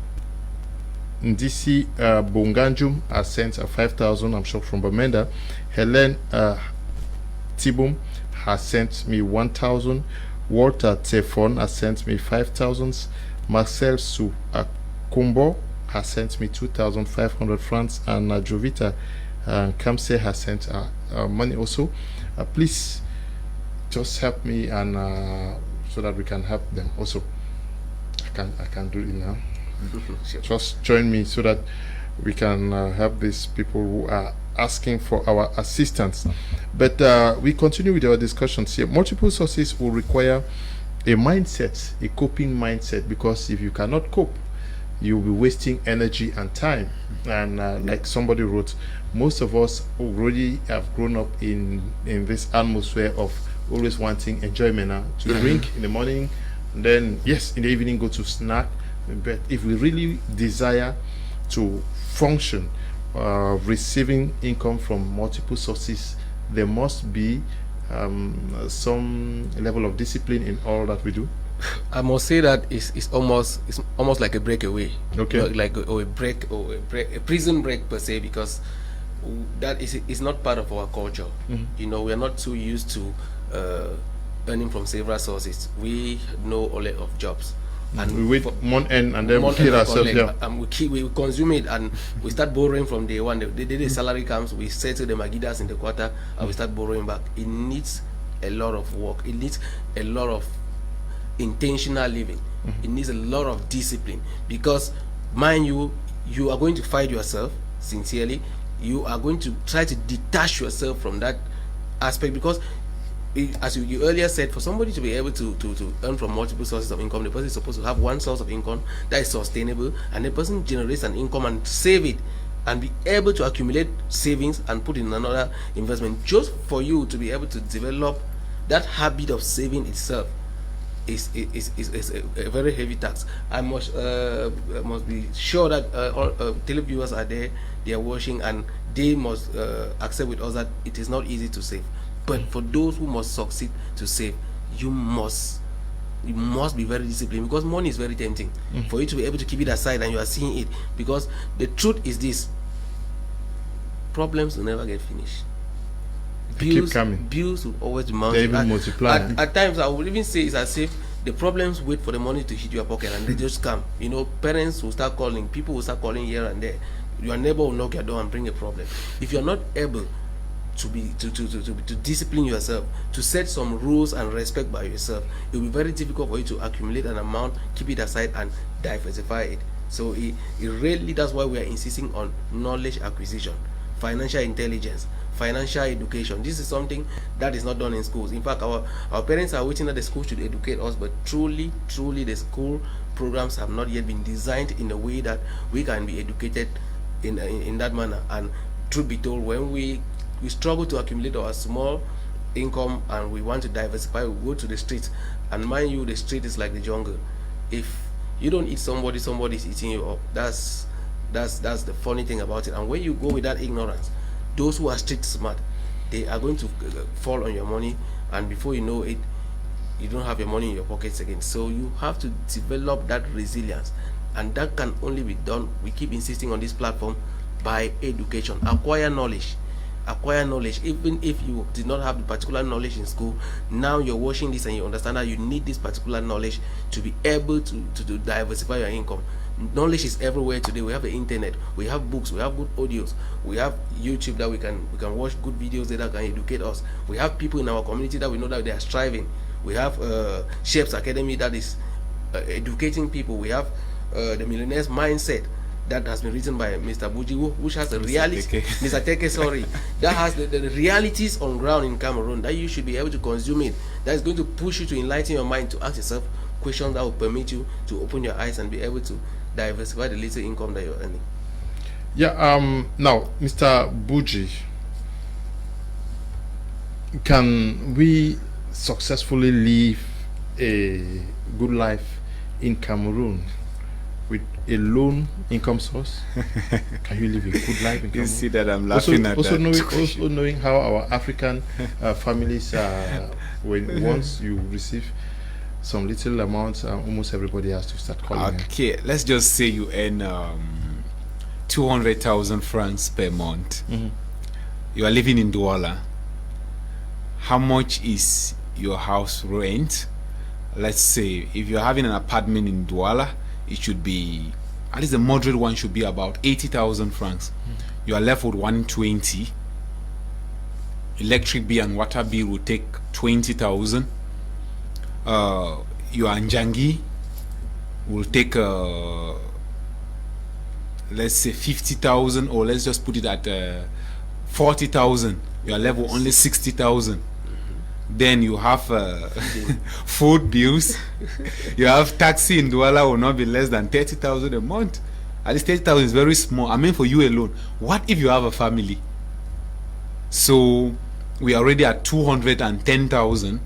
Bonganjum has sent 5,000. I'm sure from Bamenda. Helen Tibum has sent me 1,000. Walter Tefon has sent me 5,000. Marcel Su Kumbo has sent me 2,500 francs, and Jovita Kamse has sent money also. Please just help me, and so that we can help them also. I can't do it now. Just join me so that we can help these people who are asking for our assistance. But we continue with our discussions here. Multiple sources will require a mindset, a coping mindset, because if you cannot cope, you'll be wasting energy and time. And like somebody wrote, most of us already have grown up in this atmosphere of always wanting enjoyment, to drink in the morning, and then yes, in the evening go to snack. But if we really desire to function, receiving income from multiple sources, there must be some level of discipline in all that we do. I must say that it's almost like a breakaway. Okay. Like a prison break per se, because that is not part of our culture. You know, we are not too used to earning from several sources. We know a lot of jobs, and we wait month end and then we kill ourselves. We consume it, and we start borrowing from day one. The day the salary comes, we settle the magidas in the quarter, and we start borrowing back. It needs a lot of work. It needs a lot of intentional living. It needs a lot of discipline, because mind you are going to fight yourself sincerely. You are going to try to detach yourself from that aspect, because as you earlier said, for somebody to be able to earn from multiple sources of income, the person is supposed to have one source of income that is sustainable, and the person generates an income and save it and be able to accumulate savings and put in another investment. Just for you to be able to develop that habit of saving itself is a very heavy tax. I must be sure that all televiewers are there, they are watching, and they must accept with us that it is not easy to save. But for those who must succeed to save, you must be very disciplined, because money is very tempting. For you to be able to keep it aside, and you are seeing it, because the truth is this: problems will never get finished. Keep coming. Bills will always be mounting. They even multiply. At times, I would even say it's as if the problems wait for the money to hit your pocket, and they just come. You know, parents will start calling, people will start calling here and there. Your neighbor will knock your door and bring a problem. If you're not able to discipline yourself, to set some rules and respect by yourself, it will be very difficult for you to accumulate an amount, keep it aside, and diversify it. So it really, that's why we are insisting on knowledge acquisition, financial intelligence, financial education. This is something that is not done in schools. In fact, our parents are waiting that the school should educate us, but truly the school programs have not yet been designed in a way that we can be educated in that manner. And truth be told, when we struggle to accumulate our small income and we want to diversify, we go to the streets, and mind you, the street is like the jungle. If you don't eat somebody, somebody's eating you up. That's the funny thing about it. And when you go with that ignorance, those who are street smart, they are going to fall on your money, and before you know it, you don't have your money in your pockets again. So you have to develop that resilience, and that can only be done, we keep insisting on this platform, by education. Acquire knowledge. Even if you did not have the particular knowledge in school, now you're watching this and you understand that you need this particular knowledge to be able to diversify your income. Knowledge is everywhere today. We have the internet, we have books, we have good audios, we have YouTube that we can watch good videos that can educate us. We have people in our community that we know that they are striving. We have SHEP's Academy that is educating people. We have the Millionaire's Mindset that has been written by Mr. Buji, which has the reality, Mr. Teke, sorry, that has the realities on ground in Cameroon, that you should be able to consume it. That is going to push you to enlighten your mind, to ask yourself questions that will permit you to open your eyes and be able to diversify the little income that you're earning. Yeah. Now, Mr. Buji, can we successfully live a good life in Cameroon with a loan income source? Can you live a good life in Cameroon? You see that I'm laughing at also that. knowing how our African families, once you receive some little amount, almost everybody has to start calling. Okay, let's just say you earn 200,000 francs per month. You are living in Douala. How much is your house rent? Let's say if you're having an apartment in Douala, it should be, at least the moderate one should be about 80,000 francs. You are left with 120. Electric bill and water bill will take 20,000. Your Njangi will take let's say 50,000, or let's just put it at 40,000. You are left with only 60,000. Then you have food bills. You have taxi in Douala will not be less than 30,000 a month. At least 30,000 is very small. I mean, for you alone. What if you have a family? So we are already at 210,000.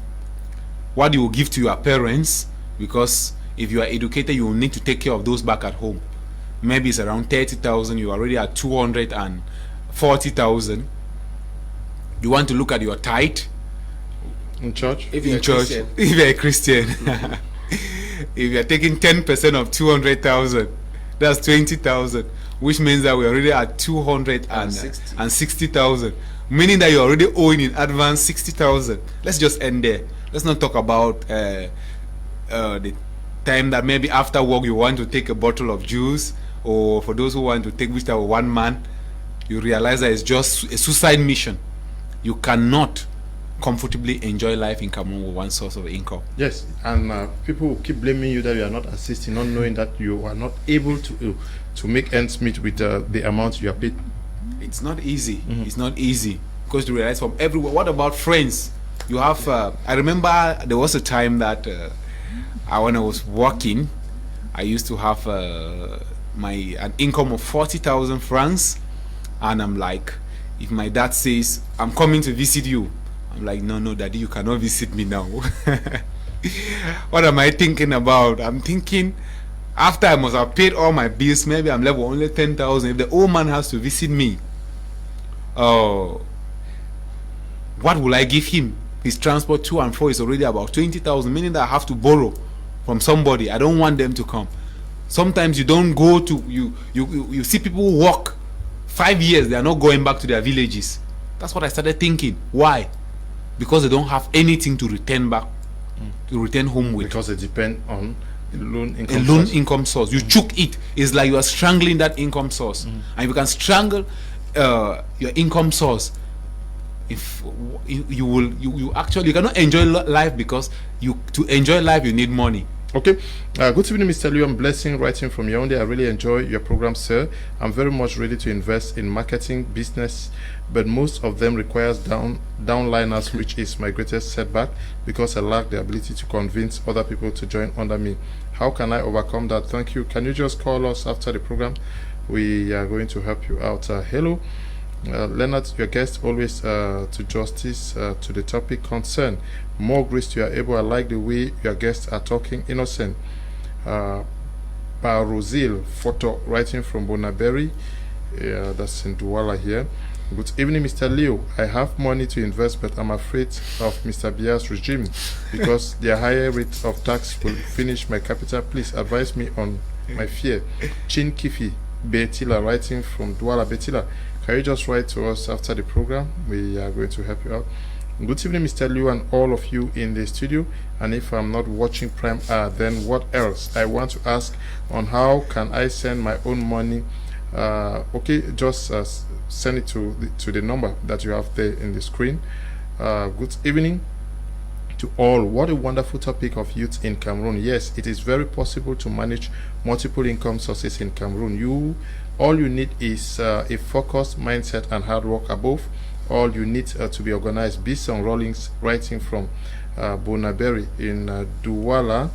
What you will give to your parents, because if you are educated, you will need to take care of those back at home. Maybe it's around 30,000. You are already at 240,000. You want to look at your tithe in church? If you're a Christian. If you're taking 10% of 200,000, that's 20,000, which means that we're already at 260,000, meaning that you're already owing in advance 60,000. Let's just end there. Let's not talk about the time that maybe after work you want to take a bottle of juice, or for those who want to take which type of one man, you realize that it's just a suicide mission. You cannot comfortably enjoy life in Cameroon with one source of income. Yes, and people will keep blaming you that you are not assisting, not knowing that you are not able to make ends meet with the amount you are paid. It's not easy. It's not easy, because you realize from everywhere. What about friends? You have. I remember there was a time that when I was working, I used to have an income of 40,000 francs, and I'm like, if my dad says I'm coming to visit you, I'm like, no, daddy, you cannot visit me now. What am I thinking about? I'm thinking, after I must have paid all my bills, maybe I'm left with only 10,000. If the old man has to visit me, what will I give him? His transport to and fro is already about 20,000, meaning that I have to borrow from somebody. I don't want them to come. Sometimes you don't go to, you see people walk 5 years, they are not going back to their villages. That's what I started thinking. Why? Because they don't have anything to return back to return home with. Because they depend on a loan A loan income source. You choke it. It's like you are strangling that income source. And if you can strangle your income source, if you actually cannot enjoy life, because to enjoy life you need money. Okay. Good evening, Mr. Liu. I'm Blessing, writing from Yaoundé. I really enjoy your program, sir. I'm very much ready to invest in marketing business, but most of them requires downliners, which is my greatest setback because I lack the ability to convince other people to join under me. How can I overcome that? Thank you. Can you just call us after the program? We are going to help you out. Hello. Leonard, your guest, always to justice, to the topic concern. More grace to your able. I like the way your guests are talking. Innocent. Barozil photo, writing from Bonaberry. That's in Douala here. Good evening, Mr. Leo. I have money to invest, but I'm afraid of Mr. Bia's regime because their higher rate of tax will finish my capital. Please advise me on my fear. Chin Kifi Betila, writing from Douala. Betila, can you just write to us after the program? We are going to help you out. Good evening, Mr. Liu, and all of you in the studio. And if I'm not watching Prime R, then what else? I want to ask on how can I send my own money. Okay, just send it to the number that you have there in the screen. Good evening to all. What a wonderful topic of youth in Cameroon. Yes, it is very possible to manage multiple income sources in Cameroon. All you need is a focused mindset and hard work. Above all, you need to be organized. Bison Rawlings, writing from Bonaberry in Douala.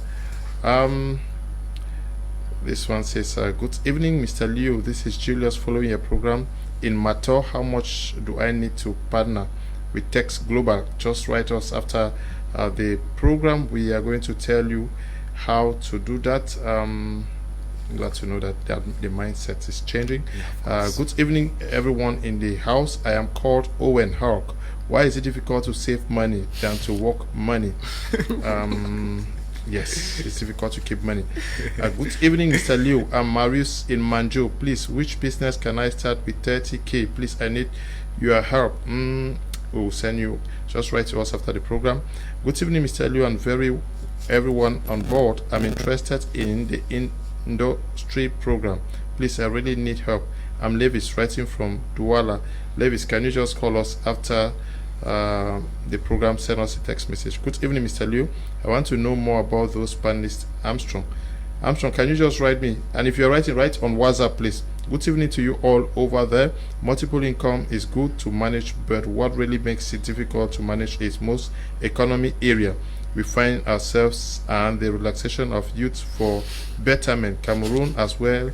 This one says, good evening, Mr. Liu. This is Julius following your program in Mato. How much do I need to partner with Teks Global? Just write us after the program. We are going to tell you how to do that. Glad to know that the mindset is changing. Good evening, everyone in the house. I am called Owen Hawk. Why is it difficult to save money than to work money? Yes, it's difficult to keep money. Good evening, Mr. Liu. I'm Marius in Manjo. Please, which business can I start with 30K? Please, I need your help. We'll send you. Just write to us after the program. Good evening, Mr. Liu, and everyone on board. I'm interested in the industry program. Please, I really need help. I'm Levis, writing from Douala. Levis, can you just call us after the program? Send us a text message. Good evening, Mr. Liu. I want to know more about those panelists. Armstrong, can you just write me? And if you're writing, write on WhatsApp, please. Good evening to you all over there. Multiple income is good to manage, but what really makes it difficult to manage is most economy area we find ourselves, and the relaxation of youth for betterment. Cameroon as well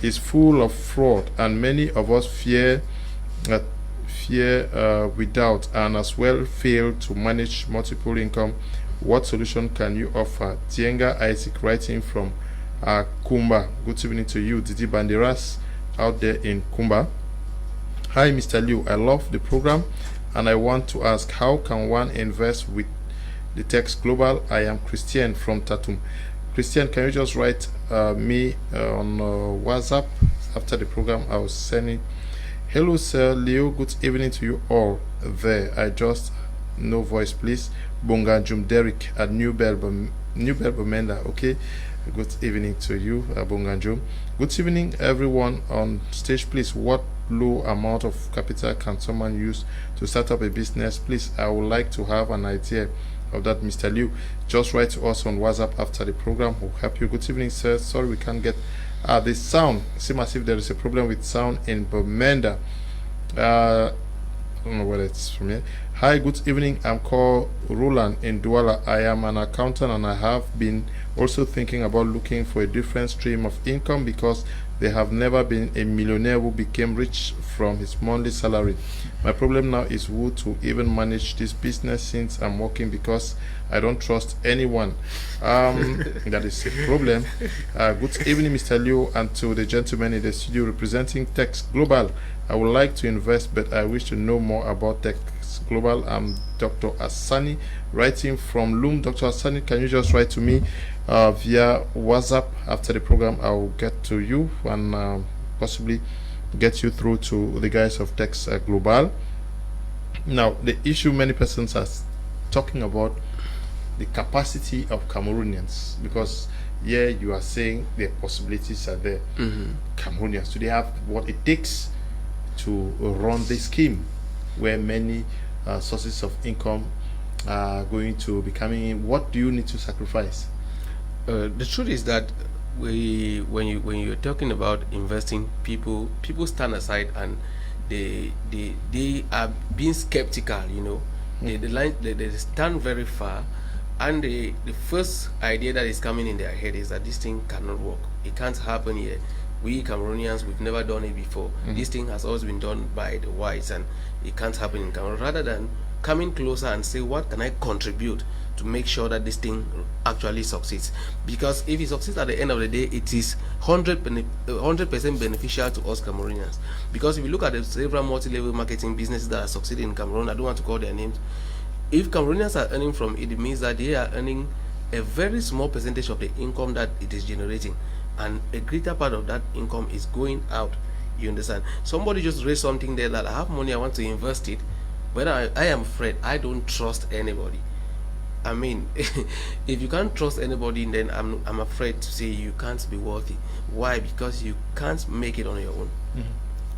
is full of fraud, and many of us fear without, and as well fail to manage multiple income. What solution can you offer? Tienga Isaac, writing from Kumba. Good evening to you. Didi Banderas out there in Kumba. Hi, Mr. Liu. I love the program, and I want to ask, how can one invest with the Teks Global? I am Christian from Tatum. Christian, can you just write me on WhatsApp after the program? I will send it. Hello, sir Leo. Good evening to you all there. I just no voice, please. Bonganjum Derek at New Belbomenda. Okay. Good evening to you, Bonganjum. Good evening, everyone on stage. Please, what low amount of capital can someone use to start up a business? Please, I would like to have an idea of that, Mr. Liu. Just write to us on WhatsApp after the program. We'll help you. Good evening, sir. Sorry we can't get the sound. Seems as if there is a problem with sound in Bomenda. I don't know whether it's from here. Hi, good evening. I'm called Roland in Douala. I am an accountant, and I have been also thinking about looking for a different stream of income because there have never been a millionaire who became rich from his monthly salary. My problem now is who to even manage this business since I'm working because I don't trust anyone. That is a problem. Good evening, Mr. Liu, and to the gentleman in the studio representing Teks Global. I would like to invest, but I wish to know more about Teks Global. I'm Dr. Asani, writing from Loom. Dr. Asani, can you just write to me via WhatsApp after the program? I will get to you and possibly get you through to the guys of Teks Global. Now, the issue many persons are talking about the capacity of Cameroonians? Because you are saying the possibilities are there. Cameroonians, do they have what it takes to run this scheme, where many sources of income are going to be coming in? What do you need to sacrifice? The truth is that when you're talking about investing, people stand aside and they are being skeptical. They stand very far, and the first idea that is coming in their head is that this thing cannot work. It can't happen here. We Cameroonians, we've never done it before. This thing has always been done by the whites, and it can't happen in Cameroon. Rather than coming closer and say, what can I contribute to make sure that this thing actually succeeds? Because if it succeeds at the end of the day, it is 100% beneficial to us Cameroonians. Because if you look at the several multi-level marketing businesses that are succeeding in Cameroon, I don't want to call their names. If Cameroonians are earning from it, it means that they are earning a very small percentage of the income that it is generating, and a greater part of that income is going out. You understand? Somebody just raised something there that I have money, I want to invest it, but I am afraid, I don't trust anybody. I mean, if you can't trust anybody, then I'm afraid to say you can't be worthy. Why? Because you can't make it on your own.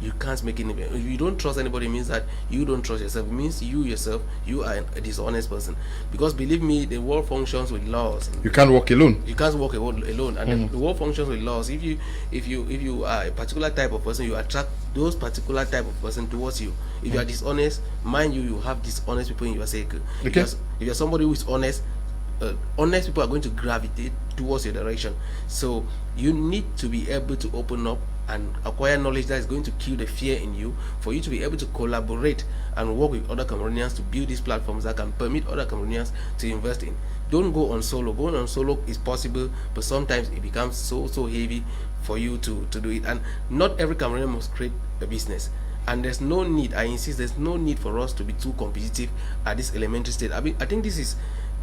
You can't make it. If you don't trust anybody, it means that you don't trust yourself. It means you yourself, you are a dishonest person. Because believe me, the world functions with laws. You can't walk alone. You can't walk alone, and the world functions with laws. If you are a particular type of person, you attract those particular type of person towards you. If you are dishonest, mind you have dishonest people in your circle. Because if you're somebody who is honest, honest people are going to gravitate towards your direction. So you need to be able to open up and acquire knowledge that is going to kill the fear in you, for you to be able to collaborate and work with other Cameroonians to build these platforms that can permit other Cameroonians to invest in. Don't go on solo. Going on solo is possible, but sometimes it becomes so heavy for you to do it. And not every Cameroonian must create a business. And there's no need, I insist, there's no need for us to be too competitive at this elementary stage. I mean, I think this is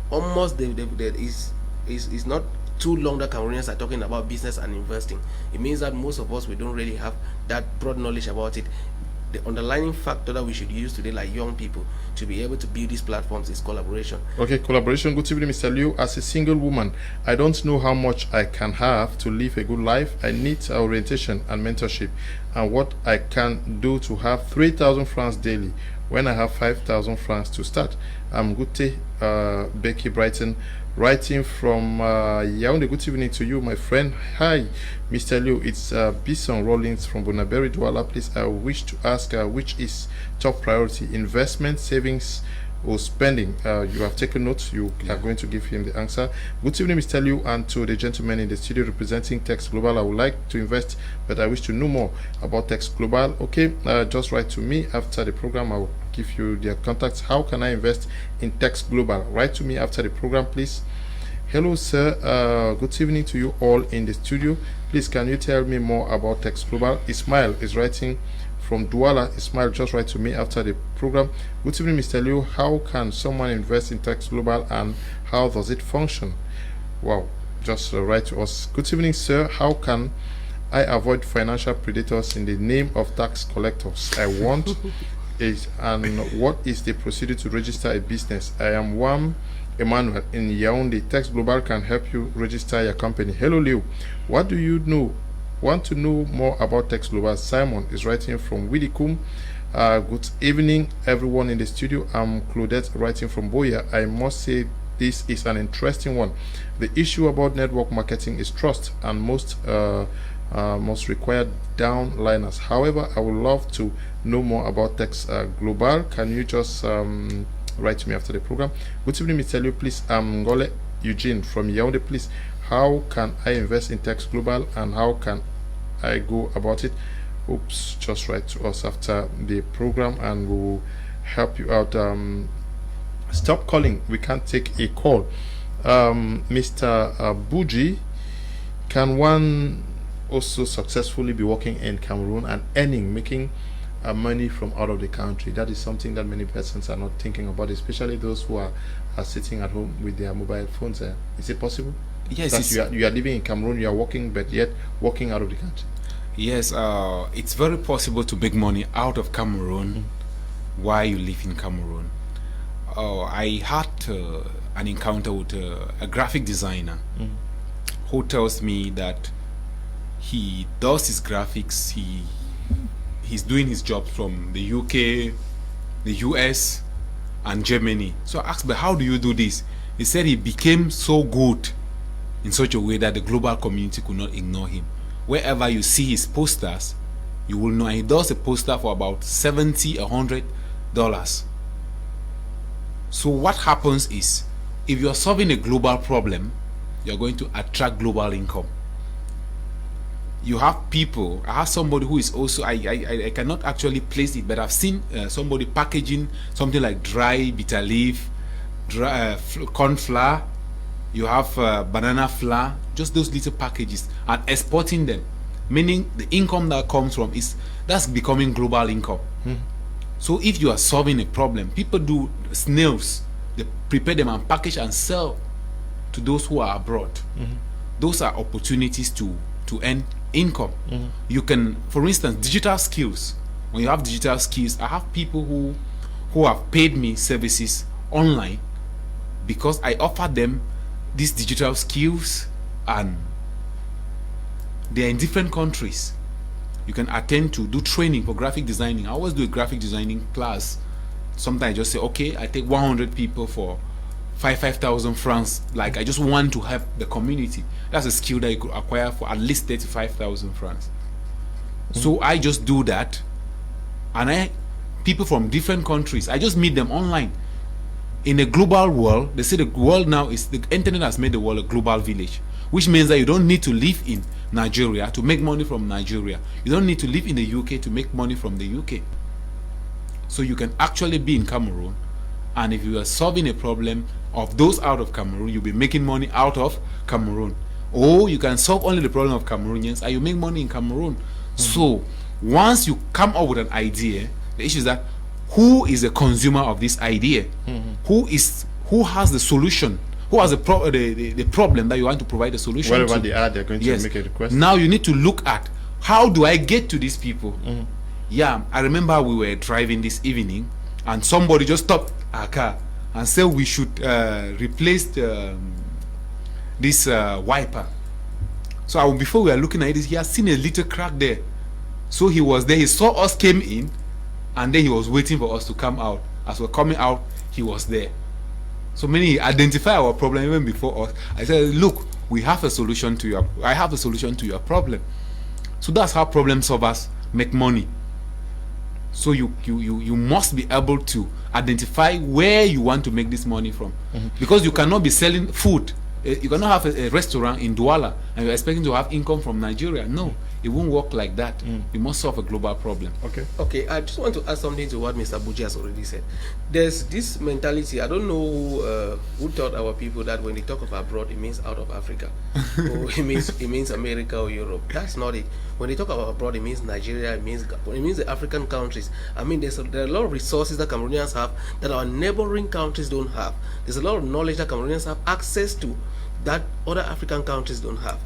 almost is not too long that Cameroonians are talking about business and investing. It means that most of us, we don't really have that broad knowledge about it. The underlying factor that we should use today, like young people, to be able to build these platforms is collaboration. Okay, collaboration. Good evening, Mr. Liu. As a single woman, I don't know how much I can have to live a good life. I need orientation and mentorship, and what I can do to have 3,000 francs daily when I have 5,000 francs to start. I'm Gute Becky Brighton, writing from Yaoundé. Good evening to you, my friend. Hi, Mr. Liu. It's Bison Rollins from Bonaberi, Douala. Please, I wish to ask which is top priority, investment, savings, or spending? You have taken notes. You are going to give him the answer. Good evening, Mr. Liu, and to the gentleman in the studio representing Teks Global. I would like to invest, but I wish to know more about Teks Global. Okay, just write to me after the program. I will give you their contacts. How can I invest in Teks Global? Write to me after the program, please. Hello, sir. Good evening to you all in the studio. Please, can you tell me more about Teks Global? Ismail is writing from Douala. Ismail, just write to me after the program. Good evening, Mr. Liu. How can someone invest in Teks Global, and how does it function? Wow, just write to us. Good evening, sir. How can I avoid financial predators in the name of tax collectors? I want is, and what is the procedure to register a business? I am Wam Emmanuel in Yaoundé. Teks Global can help you register your company. Hello, Liu. What do you know? Want to know more about Teks Global? Simon is writing from Widikum. Good evening, everyone in the studio. I'm Claudette writing from Boya. I must say this is an interesting one. The issue about network marketing is trust, and most require downliners. However, I would love to know more about Teks Global. Can you just write to me after the program? Good evening, Mr. Liu. Please, Ngole Eugene from Yaoundé. Please, how can I invest in Teks Global, and how can I go about it? Oops, just write to us after the program and we'll help you out. Stop calling, we can't take a call. Mr. Buji, can one also successfully be working in Cameroon and making money from out of the country? That is something that many persons are not thinking about, especially those who are sitting at home with their mobile phones. Is it possible? Yes, you are living in Cameroon, you are working, but yet working out of the country. Yes, it's very possible to make money out of Cameroon while you live in Cameroon. I had an encounter with a graphic designer who tells me that he does his graphics. He's doing his job from the UK, the US, and Germany. So I asked, but how do you do this? He said he became so good in such a way that the global community could not ignore him. Wherever you see his posters, you will know. And he does a poster for about $70, $100. So what happens is, if you are solving a global problem, you are going to attract global income. You have people. I have somebody who is also, I cannot actually place it, but I've seen somebody packaging something like dry bitter leaf, corn flour. You have banana flour, just those little packages, and exporting them, meaning the income that comes from that's becoming global income. So if you are solving a problem, people do snails, they prepare them and package and sell to those who are abroad. Those are opportunities to earn income. You can, for instance, digital skills. When you have digital skills, I have people who have paid me services online because I offer them these digital skills, and they're in different countries. You can attend to do training for graphic designing. I always do a graphic designing class. Sometimes I just say, okay, I take 100 people for 5,000 francs. Like, I just want to help the community. That's a skill that you could acquire for at least 35,000 francs. So I just do that, and people from different countries, I just meet them online. In a global world, they say the world now is, the internet has made the world a global village, which means that you don't need to live in Nigeria to make money from Nigeria. You don't need to live in the UK to make money from the UK. So you can actually be in Cameroon, and if you are solving a problem of those out of Cameroon, you'll be making money out of Cameroon. Or you can solve only the problem of Cameroonians and you make money in Cameroon. So once you come up with an idea, the issue is that who is the consumer of this idea? Who has the solution? Who has the problem that you want to provide a solution Wherever to? they are, they're going to make a request. Now you need to look at, how do I get to these people? Yeah, I remember we were driving this evening and somebody just stopped our car and said we should replace this wiper. So before we were looking at it, he had seen a little crack there. So he was there, he saw us came in, and then he was waiting for us to come out. As we're coming out, he was there. So many he identified our problem even before us. I said, look, we have a solution to I have a solution to your problem. So that's how problem solvers make money. So you must be able to identify where you want to make this money from. Because you cannot be selling food. You cannot have a restaurant in Douala and you're expecting to have income from Nigeria. No, it won't work like that. You must solve a global problem. Okay, I just want to add something to what Mr. Buji has already said. There's this mentality, I don't know who taught our people that when they talk of abroad, it means out of Africa. Or it means America or Europe. That's not it. When they talk about abroad, it means Nigeria, it means the African countries. I mean, there are a lot of resources that Cameroonians have that our neighboring countries don't have. There's a lot of knowledge that Cameroonians have access to that other African countries don't have.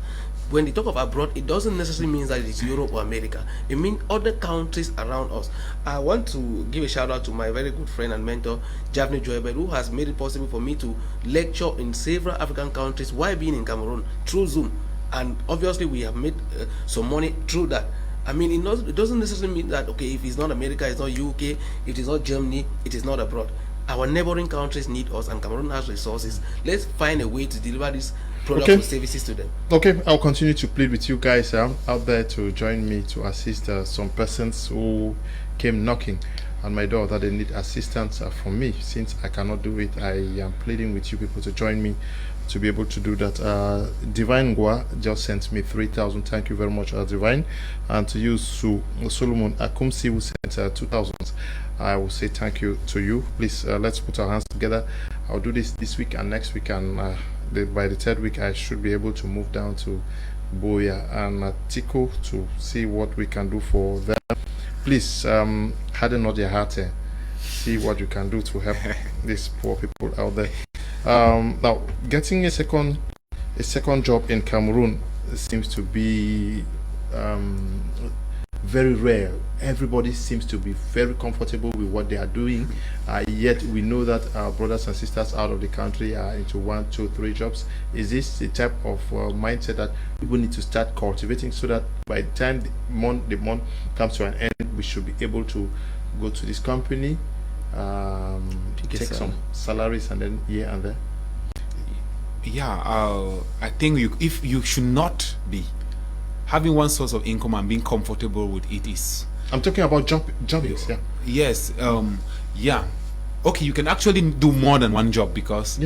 When they talk of abroad, it doesn't necessarily mean that it's Europe or America. It means other countries around us. I want to give a shout out to my very good friend and mentor, Javne Joybert, who has made it possible for me to lecture in several African countries while being in Cameroon through Zoom. And obviously we have made some money through that. I mean, it doesn't necessarily mean that, okay, if it's not America, it's not UK, if it's not Germany, it is not abroad. Our neighboring countries need us, and Cameroon has resources. Let's find a way to deliver these products or services to them. Okay, I'll continue to plead with you guys out there to join me to assist some persons who came knocking on my door that they need assistance from me. Since I cannot do it, I am pleading with you people to join me to be able to do that. Divine Gua just sent me 3,000. Thank you very much, Divine. And to you, Solomon Akumsi, who sent 2,000. I will say thank you to you. Please, let's put our hands together. I'll do this week and next week, and by the third week, I should be able to move down to Boya and Teke to see what we can do for them. Please, harden not your heart. See what you can do to help these poor people out there. Now, getting a second job in Cameroon seems to be very rare. Everybody seems to be very comfortable with what they are doing, yet we know that our brothers and sisters out of the country are into 1, 2, 3 jobs. Is this the type of mindset that people need to start cultivating, so that by the time the month comes to an end, we should be able to go to this company, take some salaries, and then here and there? Yeah, I think if you should not be having one source of income and being comfortable with it is. I'm talking about jobbings. Yeah. Yes. Yeah. Okay, you can actually do more than one job, because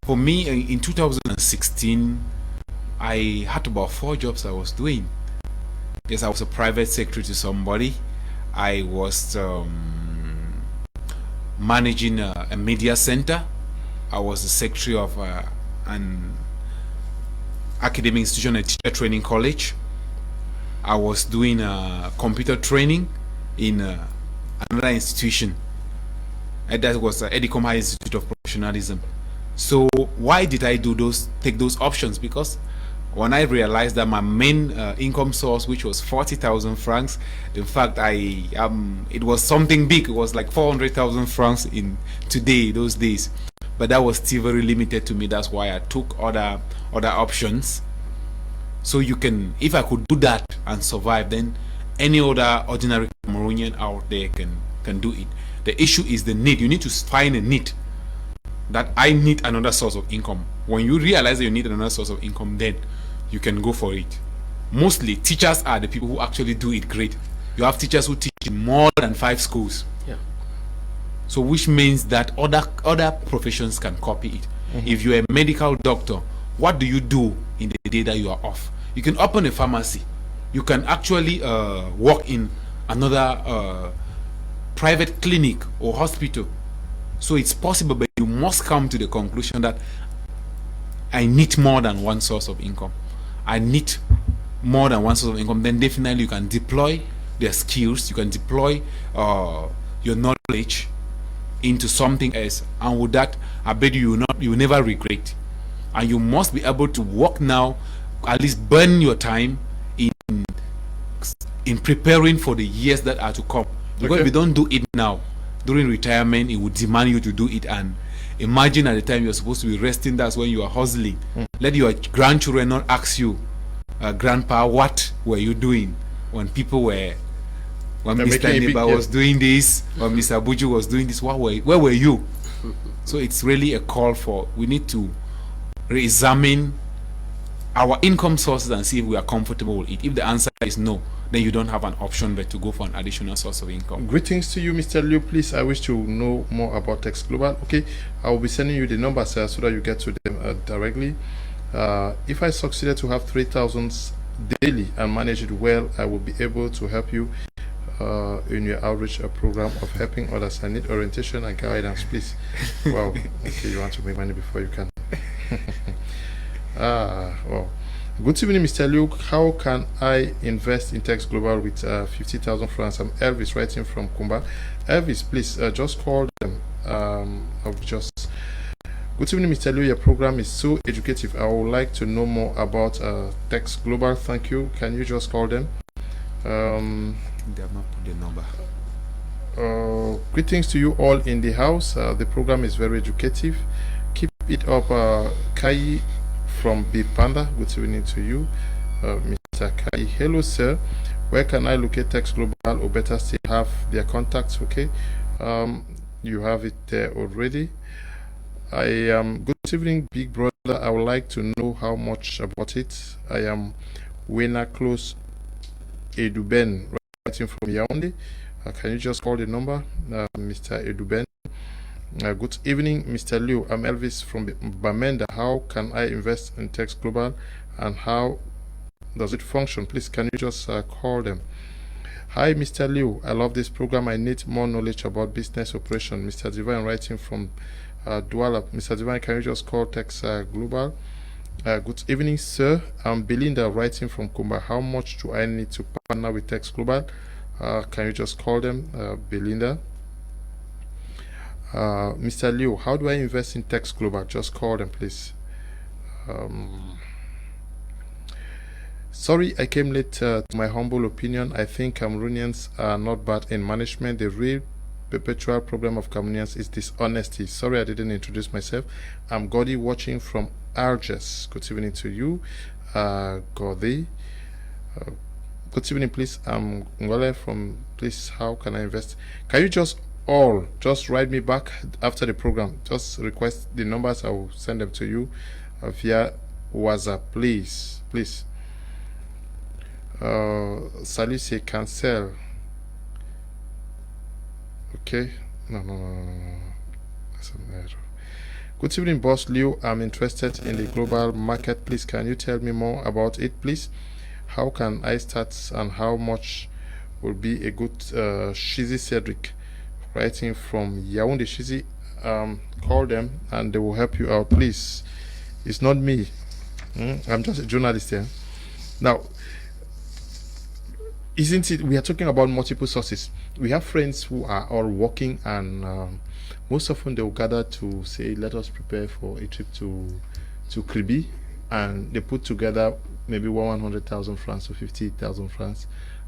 for me in 2016 I had about 4 jobs I was doing. Yes, I was a private secretary to somebody. I was managing a media center. I was the secretary of an academic institution, a teacher training college. I was doing computer training in another institution, and that was Edicom High Institute of Professionalism. So why did I take those options? Because when I realized that my main income source, which was 40,000 francs, in fact, it was something big. It was like 400,000 francs in those days, but that was still very limited to me. That's why I took other options. So you can, if I could do that and survive, then any other ordinary Cameroonian out there can do it. The issue is the need. You need to find a need, that I need another source of income. When you realize that you need another source of income, then you can go for it. Mostly teachers are the people who actually do it great. You have teachers who teach in more than 5 schools. Yeah. So which means that other professions can copy it. If you're a medical doctor, what do you do in the day that you are off? You can open a pharmacy. You can actually work in another private clinic or hospital. So it's possible, but you must come to the conclusion that I need more than one source of income. I need more than one source of income. Then definitely you can deploy their skills. You can deploy your knowledge into something else, and with that, I bet you will never regret. And you must be able to work now, at least burn your time in preparing for the years that are to come. Because if you don't do it now, during retirement, it would demand you to do it. And imagine at the time you're supposed to be resting, that's when you are hustling. Let your grandchildren not ask you, Grandpa, what were you doing when people were, when Mr. Neba was doing this, or Mr. Buji was doing this, where were you? So it's really a call for, we need to re-examine our income sources and see if we are comfortable with it. If the answer is no, then you don't have an option but to go for an additional source of income. Greetings to you, Mr. Liu. Please, I wish to know more about Teks Global. Okay, I will be sending you the numbers so that you get to them directly. If I succeeded to have 3,000 daily and manage it well, I will be able to help you in your outreach program of helping others. I need orientation and guidance, please. Wow. Okay, you want to make money before you can. Well, good evening, Mr. Luke. How can I invest in Teks Global with 50,000 francs? I'm Elvis, writing from Kumba. Elvis, please just call them. Good evening, Mr. Luke. Your program is so educative. I would like to know more about Teks Global. Thank you. Can you just call them? They have not put the number. Greetings to you all in the house. The program is very educative. Keep it up, Kai from Big Panda. Good evening to you, Mr. Kai. Hello, sir. Where can I locate Teks Global, or better still have their contacts? Okay, you have it there already. I am good evening, big brother. I would like to know how much about it. I am Wena Close Eduben, writing from Yaoundé. Can you just call the number, Mr. Eduben? Good evening, Mr. Liu. I'm Elvis from Bamenda. How can I invest in Teks Global, and how does it function? Please, can you just call them? Hi, Mr. Liu. I love this program. I need more knowledge about business operation. Mr. Divine, writing from Douala. Mr. Divine, can you just call Teks Global? Good evening, sir. I'm Belinda, writing from Kumba. How much do I need to partner with Teks Global? Can you just call them, Belinda? Mr. Liu, how do I invest in Teks Global? Just call them, please. Sorry, I came late. To my humble opinion, I think Cameroonians are not bad in management. The real perpetual problem of Cameroonians is dishonesty. Sorry, I didn't introduce myself. I'm Godi, watching from Algiers. Good evening to you, Godi. Good evening, please. I'm Ngole from. Please, how can I invest? Can you just write me back after the program? Just request the numbers. I will send them to you via WhatsApp, please. Salut, c'est cancel. Okay. No. That's an error. Good evening, boss Leo. I'm interested in the global market. Please, can you tell me more about it, please? How can I start, and how much will be a good Shizi Cedric, writing from Yaoundé. Shizi, call them and they will help you out, please. It's not me. I'm just a journalist here. Now, isn't it, we are talking about multiple sources. We have friends who are all working, and most often they will gather to say, let us prepare for a trip to Kribi, and they put together maybe 100,000 francs or 50,000 francs,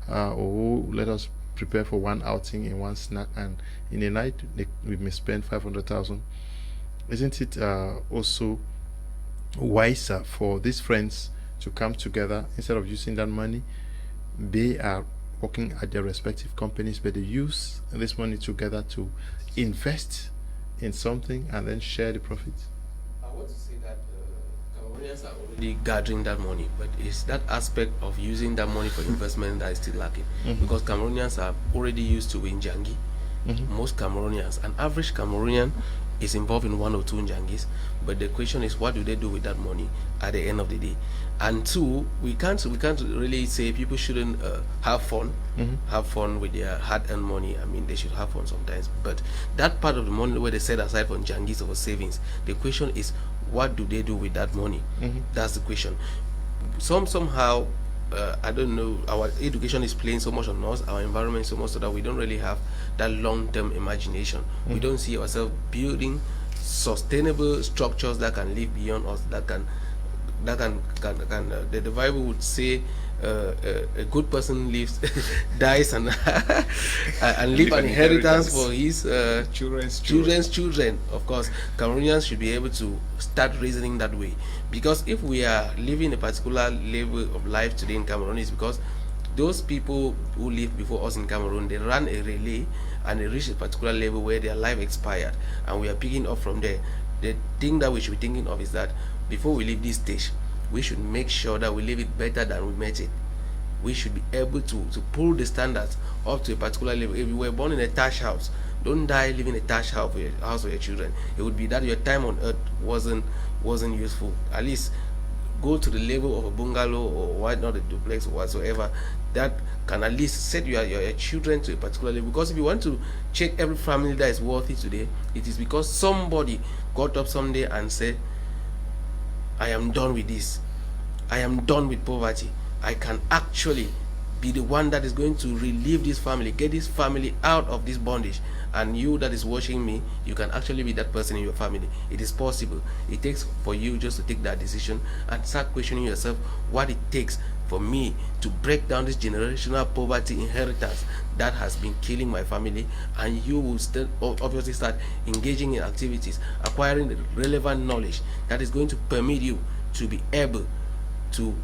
or let us prepare for one outing in one snack, and in a night we may spend 500,000. Isn't it also wiser for these friends to come together? Instead of using that money, they are working at their respective companies, but they use this money together to invest in something and then share the profits. I want to say that Cameroonians are already gathering that money, but it's that aspect of using that money for investment that is still lacking. Because Cameroonians are already used to Njangi. Most Cameroonians, an average Cameroonian is involved in 1 or 2 Njangis, but the question is, what do they do with that money at the end of the day? And two, we can't really say people shouldn't have fun with their hard-earned money. I mean, they should have fun sometimes, but that part of the money where they set aside for Njangis or for savings, the question is, what do they do with that money? That's the question. Somehow, I don't know, our education is playing so much on us, our environment so much, so that we don't really have that long-term imagination. We don't see ourselves building sustainable structures that can live beyond us, that can the Bible would say a good person lives dies and leave an inheritance for his children's children. Of course, Cameroonians should be able to start reasoning that way, because if we are living a particular level of life today in Cameroon, it's because those people who lived before us in Cameroon, they ran a relay and they reached a particular level where their life expired, and we are picking up from there. The thing that we should be thinking of is that before we leave this stage, we should make sure that we leave it better than we met it. We should be able to pull the standards up to a particular level. If you were born in a thatch house, don't die living in a thatch house for your children. It would be that your time on earth wasn't useful. At least go to the level of a bungalow, or why not a duplex or whatsoever, that can at least set your children to a particular level. Because if you want to check every family that is wealthy today, it is because somebody got up someday and said, I am done with this. I am done with poverty. I can actually be the one that is going to relieve this family, get this family out of this bondage. And you that is watching me, you can actually be that person in your family. It is possible. It takes for you just to take that decision and start questioning yourself what it takes for me to break down this generational poverty inheritance that has been killing my family. And you will still obviously start engaging in activities, acquiring the relevant knowledge that is going to permit you to be able to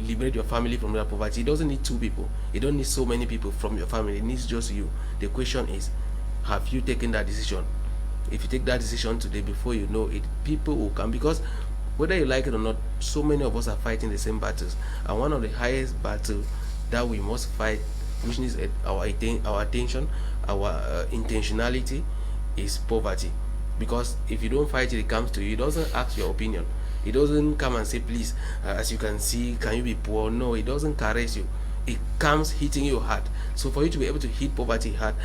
liberate your family from that poverty. It doesn't need 2 people. It don't need so many people from your family. It needs just you. The question is, have you taken that decision? If you take that decision today, before you know it, people will come. Because whether you like it or not, so many of us are fighting the same battles, and one of the highest battles that we must fight, which needs our attention, our intentionality, is poverty. Because if you don't fight it, it comes to you. It doesn't ask your opinion. It doesn't come and say, please, as you can see, can you be poor? No, it doesn't caress you. It comes hitting you hard. So for you to be able to hit poverty hard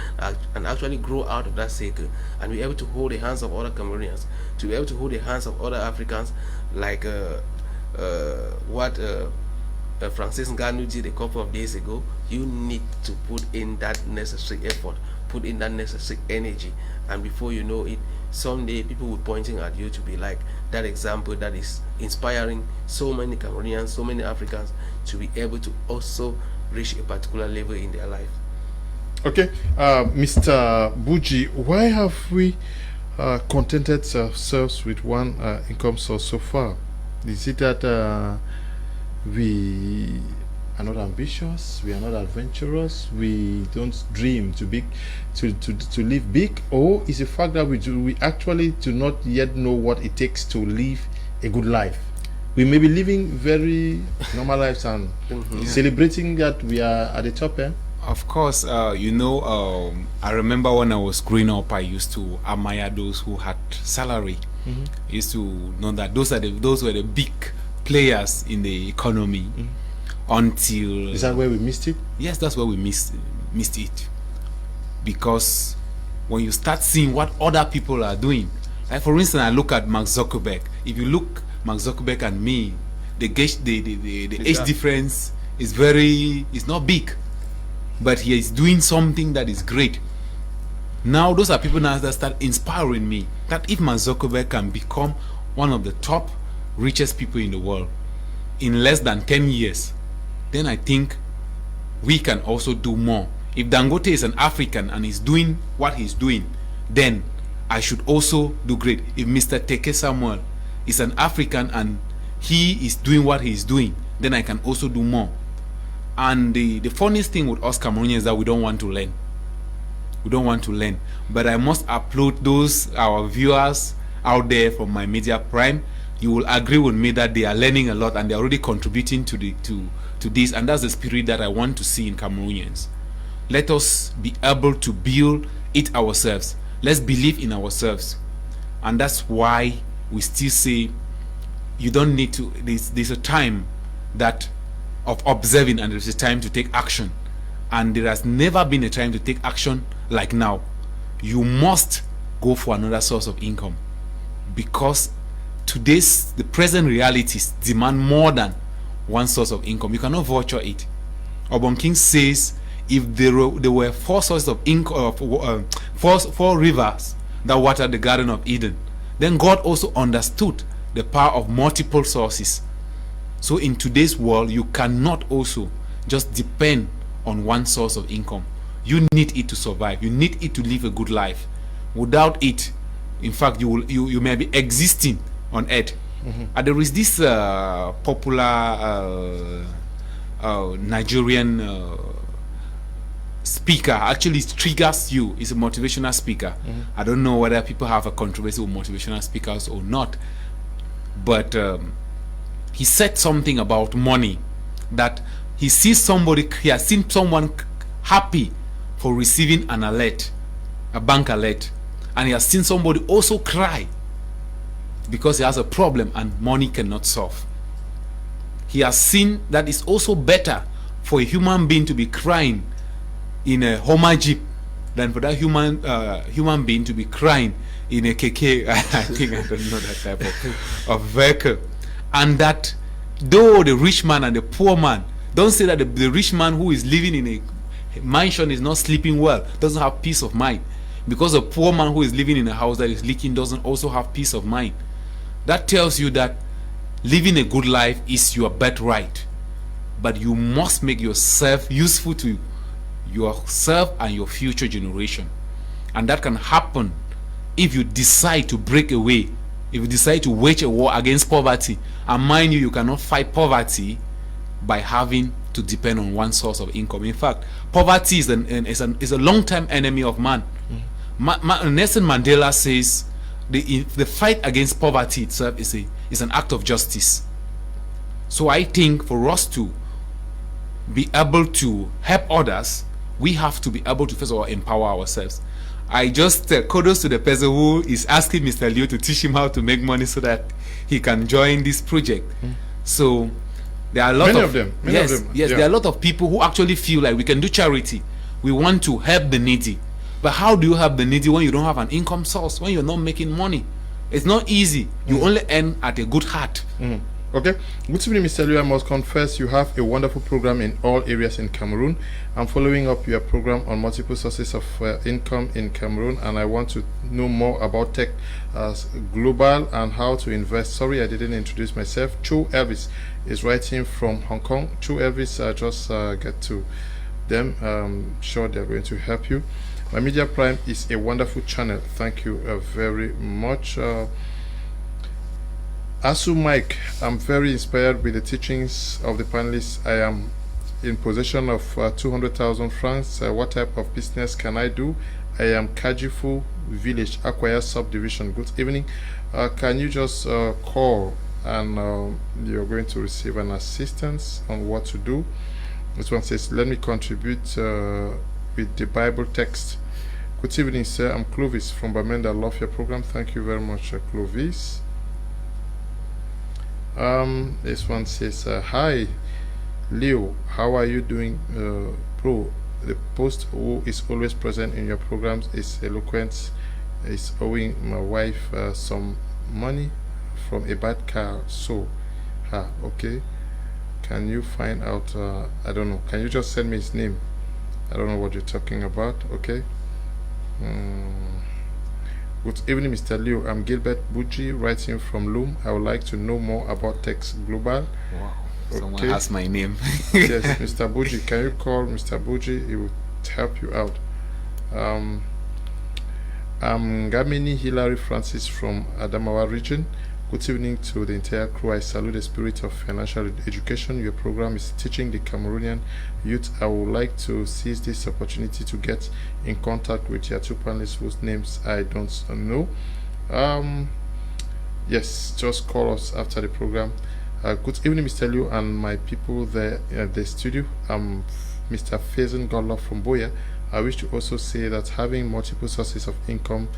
and actually grow out of that cycle, and be able to hold the hands of other Cameroonians, to be able to hold the hands of other Africans, like what Francis Ngannou did a couple of days ago, you need to put in that necessary effort. put in that necessary energy, and before you know it, someday people will be pointing at you to be like that example that is inspiring so many Cameroonians, so many Africans to be able to also reach a particular level in their life. Okay, Mr. Buji, why have we contented ourselves with one income source so far? Is it that we are not ambitious, we are not adventurous, we don't dream to live big, or is the fact that we actually do not yet know what it takes to live a good life? We may be living very normal lives and celebrating that we are at the top end. Of course, I remember when I was growing up, I used to admire those who had salary. I used to know that those were the big players in the economy. Until is that where we missed it? Yes, that's where we missed it. Because when you start seeing what other people are doing, like for instance, I look at Mark Zuckerberg. If you look Mark Zuckerberg and me, the age difference is not big, but he is doing something that is great. Now those are people now that start inspiring me that if Mark Zuckerberg can become one of the top richest people in the world in less than 10 years, then I think we can also do more. If Dangote is an African and is doing what he's doing, then I should also do great. If Mr. Teke Samuel is an African and he is doing what he's doing, then I can also do more. And the funniest thing with us Cameroonians is that we don't want to learn. We don't want to learn. But I must applaud our viewers out there from my media prime. You will agree with me that they are learning a lot and they're already contributing to this, and that's the spirit that I want to see in Cameroonians. Let us be able to build it ourselves. Let's believe in ourselves. And that's why we still say you don't need to, there's a time that of observing and there's a time to take action. And there has never been a time to take action like now. You must go for another source of income, because the present realities demand more than one source of income. You cannot voucher it. Obon King says if there were 4 sources of income, four rivers that watered the Garden of Eden, then God also understood the power of multiple sources. So in today's world, you cannot also just depend on one source of income. You need it to survive. You need it to live a good life. Without it, in fact, you may be existing on earth. And there is this popular Nigerian speaker. Actually, it triggers you. He's a motivational speaker. I don't know whether people have a controversy with motivational speakers or not, but he said something about money, that he has seen someone happy for receiving an alert, a bank alert, and he has seen somebody also cry because he has a problem and money cannot solve. He has seen that it's also better for a human being to be crying in a Homer Jeep than for that human being to be crying in a Teke. I think I don't know that type of vehicle. And that though the rich man and the poor man, don't say that the rich man who is living in a mansion is not sleeping well, doesn't have peace of mind, because a poor man who is living in a house that is leaking doesn't also have peace of mind. That tells you that living a good life is your birthright, but you must make yourself useful to yourself and your future generation. And that can happen if you decide to break away, if you decide to wage a war against poverty. And mind you, you cannot fight poverty by having to depend on one source of income. In fact, poverty is a long-term enemy of man. Nelson Mandela says the fight against poverty itself is an act of justice. So I think for us to be able to help others, we have to be able to first of all empower ourselves. I just kudos to the person who is asking Mr. Leo to teach him how to make money so that he can join this project. So there are a lot of them. Yes, there are a lot of people who actually feel like we can do charity. We want to help the needy. But how do you help the needy when you don't have an income source, when you're not making money? It's not easy. You only earn at a good heart. Okay. Good evening, Mr. Liu. I must confess you have a wonderful program in all areas in Cameroon. I'm following up your program on multiple sources of income in Cameroon, and I want to know more about tech as global and how to invest. Sorry, I didn't introduce myself. Chu Elvis is writing from Hong Kong. Chu Elvis, just get to them. Sure, they're going to help you. My Media Prime is a wonderful channel. Thank you very much. Asu Mike, I'm very inspired with the teachings of the panelists. I am in possession of 200,000 francs. What type of business can I do? I am Kajifu Village, Akwaya Subdivision. Good evening. Can you just call and you're going to receive an assistance on what to do? This one says, let me contribute with the Bible text. Good evening, sir. I'm Clovis from Bamenda. I love your program. Thank you very much, Clovis. This one says, hi Leo, how are you doing, bro? The post who is always present in your programs is eloquent, is owing my wife some money from a bad car, so okay, can you find out, I don't know, can you just send me his name? I don't know what you're talking about. Okay. Good evening, Mr. Liu. I'm Gilbert Buji, writing from Loom. I would like to know more about Teks Global. Wow. Okay. Someone asked my name. Yes, Mr. Buji. Can you call Mr. Buji? He will help you out. I'm Gamini Hilary Francis from Adamawa region. Good evening to the entire crew. I salute the spirit of financial education. Your program is teaching the Cameroonian youth. I would like to seize this opportunity to get in contact with your two panelists whose names I don't know. Yes, just call us after the program. Good evening, Mr. Liu and my people there at the studio. I'm Mr. Faison Godlove from Boya. I wish to also say that having multiple sources of income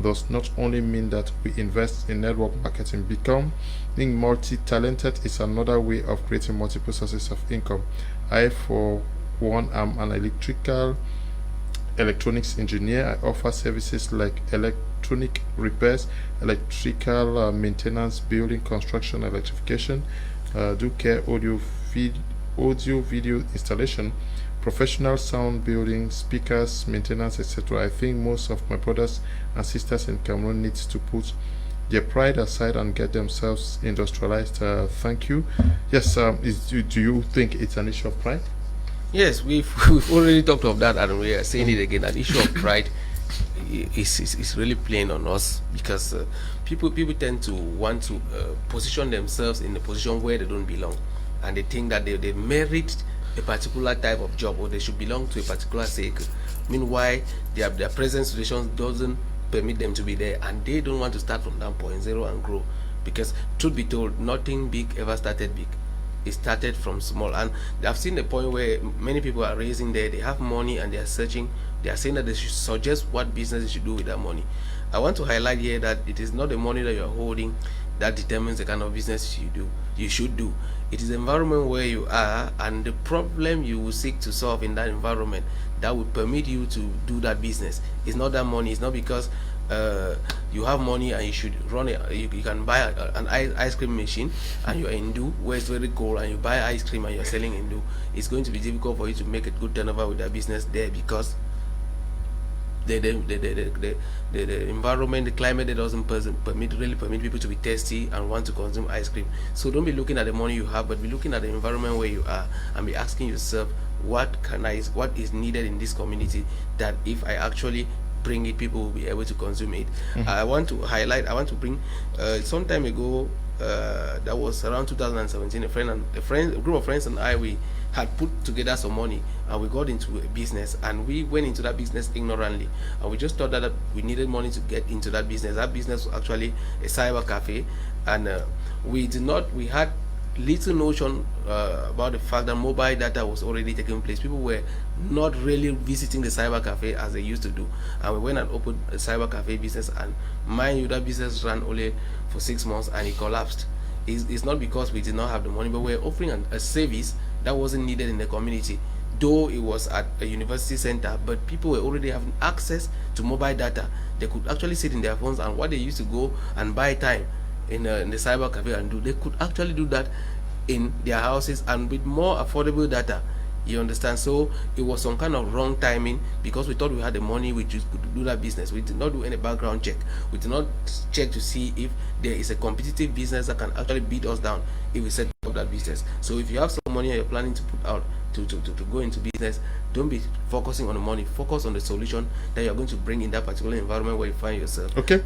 does not only mean that we invest in network marketing. Becoming multi-talented is another way of creating multiple sources of income. I, for one, am an electronics engineer. I offer services like electronic repairs, electrical maintenance, building construction, electrification, do care audio video installation, professional sound building, speakers, maintenance, etc. I think most of my brothers and sisters in Cameroon needs to put their pride aside and get themselves industrialized. Thank you. Yes, do you think it's an issue of pride? Yes, we've already talked of that, and we are saying it again. An issue of pride is really playing on us, because people tend to want to position themselves in a position where they don't belong, and they think that they merit a particular type of job, or they should belong to a particular circle. Meanwhile, their present situation doesn't permit them to be there, and they don't want to start from that point zero and grow, because truth be told, nothing big ever started big. It started from small, and I've seen the point where many people are raising there, they have money and they are searching, they are saying that they should suggest what business they should do with that money. I want to highlight here that it is not the money that you are holding that determines the kind of business you should do. It is the environment where you are and the problem you will seek to solve in that environment that will permit you to do that business. It's not that money. It's not because you have money and you should run it. You can buy an ice cream machine and you're in Do where it's very cold, and you buy ice cream and you're selling in Do. It's going to be difficult for you to make a good turnover with that business there, because the environment, the climate, that doesn't really permit people to be thirsty and want to consume ice cream. So don't be looking at the money you have, but be looking at the environment where you are, and be asking yourself, what is needed in this community, that if I actually bring it, people will be able to consume it. I want to bring some time ago, that was around 2017, a group of friends and I, we had put together some money and we got into a business, and we went into that business ignorantly, and we just thought that we needed money to get into that business. That business was actually a cyber cafe, and we had little notion about the fact that mobile data was already taking place. People were not really visiting the cyber cafe as they used to do, and we went and opened a cyber cafe business, and mind you, that business ran only for 6 months and it collapsed. It's not because we did not have the money, but we're offering a service that wasn't needed in the community, though it was at a university center, but people were already having access to mobile data. They could actually sit in their phones, and what they used to go and buy time in the cyber cafe and do. They could actually do that in their houses and with more affordable data. You understand? So it was some kind of wrong timing because we thought we had the money, we just could do that business. We did not do any background check. We did not check to see if there is a competitive business that can actually beat us down if we set up that business. So if you have some money and you're planning to put out to go into business, don't be focusing on the money. Focus on the solution that you're going to bring in that particular environment where you find yourself. Okay.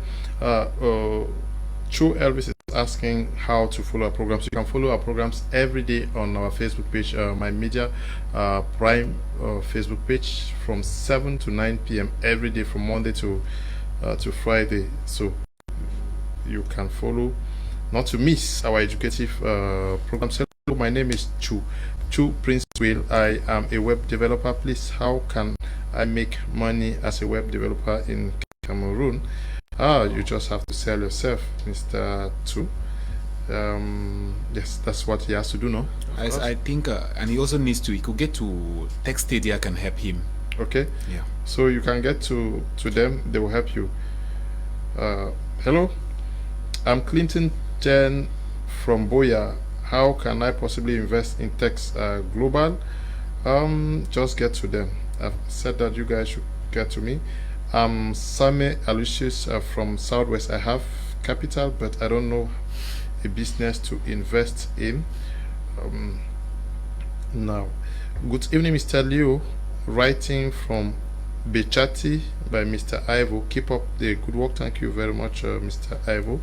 True Elvis is asking how to follow our programs. You can follow our programs every day on our Facebook page, My Media Prime Facebook page, from 7 to 9 p.m. every day from Monday to Friday. So you can follow, not to miss our educative programs. Hello, my name is Chu Prince Will. I am a web developer. Please, how can I make money as a web developer in Cameroon? You just have to sell yourself, Mr. Tu. Yes, that's what he has to do now. I think, and he also needs to, he could get to Teks can help him. Okay. Yeah. So you can get to them, they will help you. Hello, I'm Clinton Jen from Boya. How can I possibly invest in Teks Global? Just get to them. I've said that you guys should get to me. I'm Same Aloysius from Southwest. I have capital, but I don't know a business to invest in now. Good evening, Mr. Liu. Writing from Bechati by Mr. Ivo. Keep up the good work. Thank you very much, Mr. Ivo.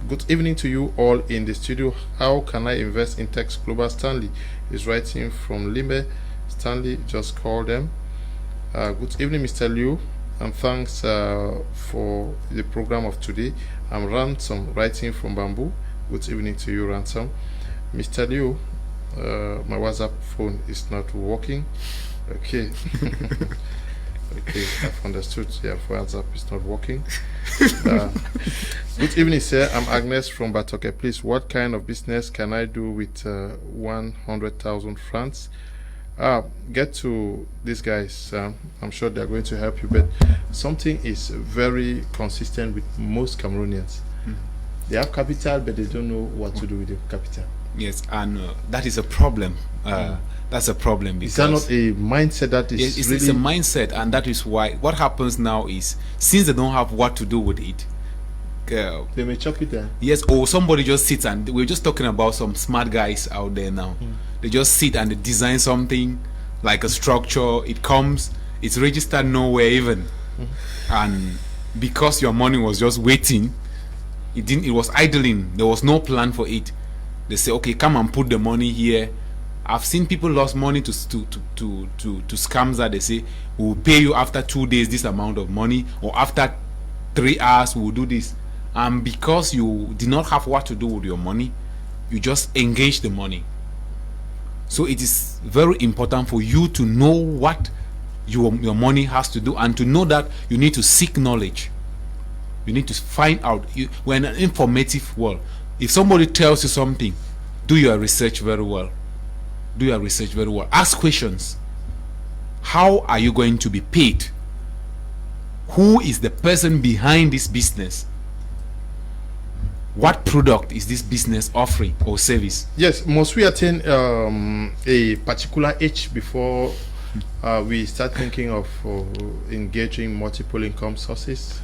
Good evening to you all in the studio. How can I invest in Teks Global? Stanley is writing from Limbe. Stanley, just call them. Good evening, Mr. Liu, and thanks for the program of today. I'm Ransom, writing from Bamboo. Good evening to you, Ransom. Mr. Liu, my WhatsApp phone is not working. Okay. Okay, I've understood. Yeah, WhatsApp is not working. Good evening, sir. I'm Agnes from Batoke. Please, what kind of business can I do with 100,000 francs? Get to these guys. I'm sure they're going to help you, but something is very consistent with most Cameroonians. They have capital, but they don't know what to do with the capital. Yes, and that is a problem. That's a problem, because is that not a mindset that is yes, really... it's a mindset, and that is why what happens now is, since they don't have what to do with it, they may chop it down. Yes, or somebody just sits, and we're just talking about some smart guys out there now. They just sit and they design something like a structure. It comes, it's registered nowhere even, and because your money was just waiting, it was idling. There was no plan for it. They say, okay, come and put the money here. I've seen people lost money to scams that they say, we'll pay you after 2 days this amount of money, or after 3 hours we'll do this. And because you did not have what to do with your money, you just engage the money. So it is very important for you to know what your money has to do, and to know that you need to seek knowledge. You need to find out. We're in an informative world. If somebody tells you something, do your research very well. Do your research very well. Ask questions. How are you going to be paid? Who is the person behind this business? What product is this business offering or service? Yes, must we attain a particular age before we start thinking of engaging multiple income sources?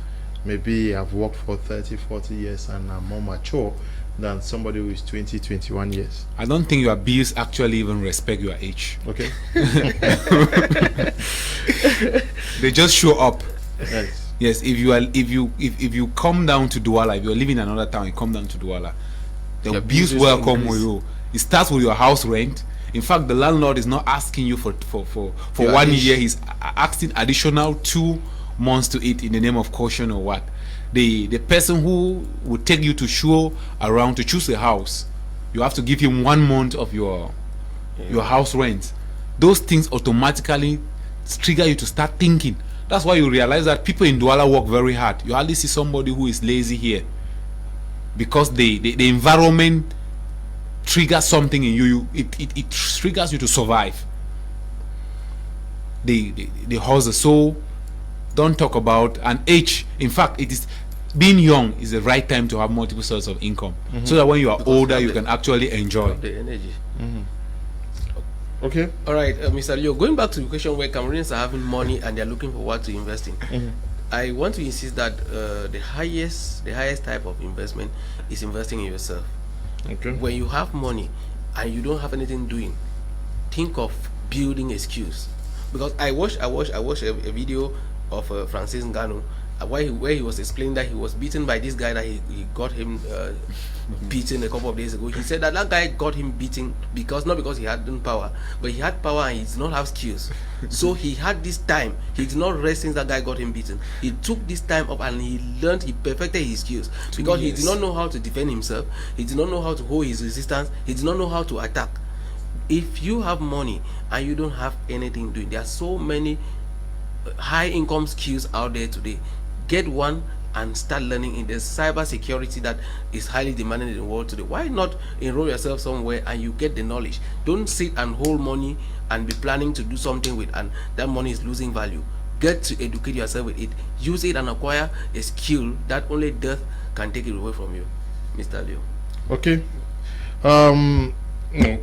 Maybe I've worked for 30, 40 years and I'm more mature than somebody who is 20, 21 years. I don't think your bills actually even respect your age. Okay. They just show up. Yes. Yes, if you come down to Douala, if you're living in another town, you come down to Douala, the bills will come with you. It starts with your house rent. In fact, the landlord is not asking you for 1 year. He's asking additional 2 months to it in the name of caution or what. The person who will take you to show around to choose a house, you have to give him 1 month of your house rent. Those things automatically trigger you to start thinking. That's why you realize that people in Douala work very hard. You hardly see somebody who is lazy here, because the environment triggers something in you. It triggers you to survive. The hustle. So don't talk about an age. In fact, it is being young is the right time to have multiple sources of income, so that when you are older, you can actually enjoy the energy. Okay. All right, Mr. Leo, going back to the question where Cameroonians are having money and they're looking for what to invest in. I want to insist that the highest type of investment is investing in yourself. Okay. When you have money and you don't have anything doing, think of building a skills. Because I watched a video of Francis Ngannou where he was explaining that he was beaten by this guy that he got him beaten a couple of days ago. He said that guy got him beaten not because he had power, but he had power and he did not have skills. So he had this time. He did not rest since that guy got him beaten. He took this time up and he perfected his skills, because he did not know how to defend himself. He did not know how to hold his resistance. He did not know how to attack. If you have money and you don't have anything doing, there are so many high income skills out there today. Get one and start learning in the cyber security that is highly demanded in the world today. Why not enroll yourself somewhere and you get the knowledge? Don't sit and hold money and be planning to do something with, and that money is losing value. Get to educate yourself with it. Use it and acquire a skill that only death can take it away from you. Mr. Leo. Okay. No.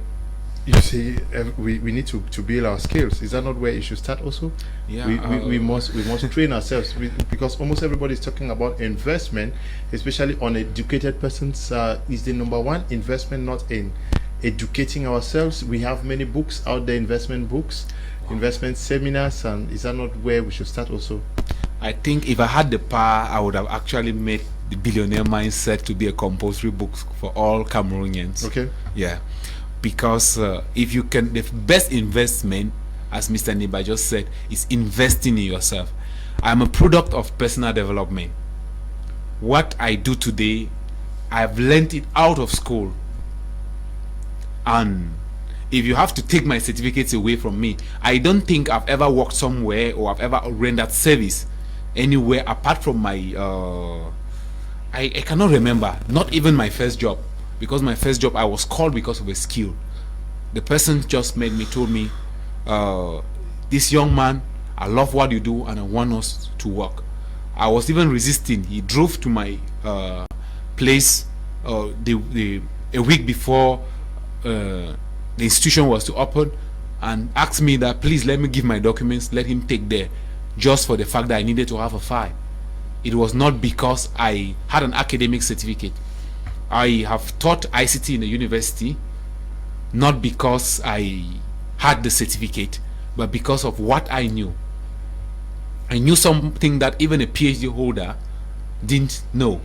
You see, we need to build our skills. Is that not where it should start also? Yeah. We must train ourselves, because almost everybody is talking about investment, especially on educated persons. Is the number one investment not in educating ourselves? We have many books out there, investment books, investment seminars, and is that not where we should start also? I think if I had the power, I would have actually made the Billionaire Mindset to be a compulsory book for all Cameroonians. Okay. Yeah. Because if you can, the best investment, as Mr. Niba just said, is investing in yourself. I'm a product of personal development. What I do today, I've learned it out of school. And if you have to take my certificates away from me, I don't think I've ever worked somewhere or I've ever rendered service anywhere apart from my I cannot remember, not even my first job. Because my first job, I was called because of a skill. The person just told me, this young man, I love what you do and I want us to work. I was even resisting. He drove to my place a week before the institution was to open, and asked me that please let me give my documents, let him take there, just for the fact that I needed to have a file. It was not because I had an academic certificate. I have taught ICT in the university, not because I had the certificate, but because of what I knew. I knew something that even a PhD holder didn't know.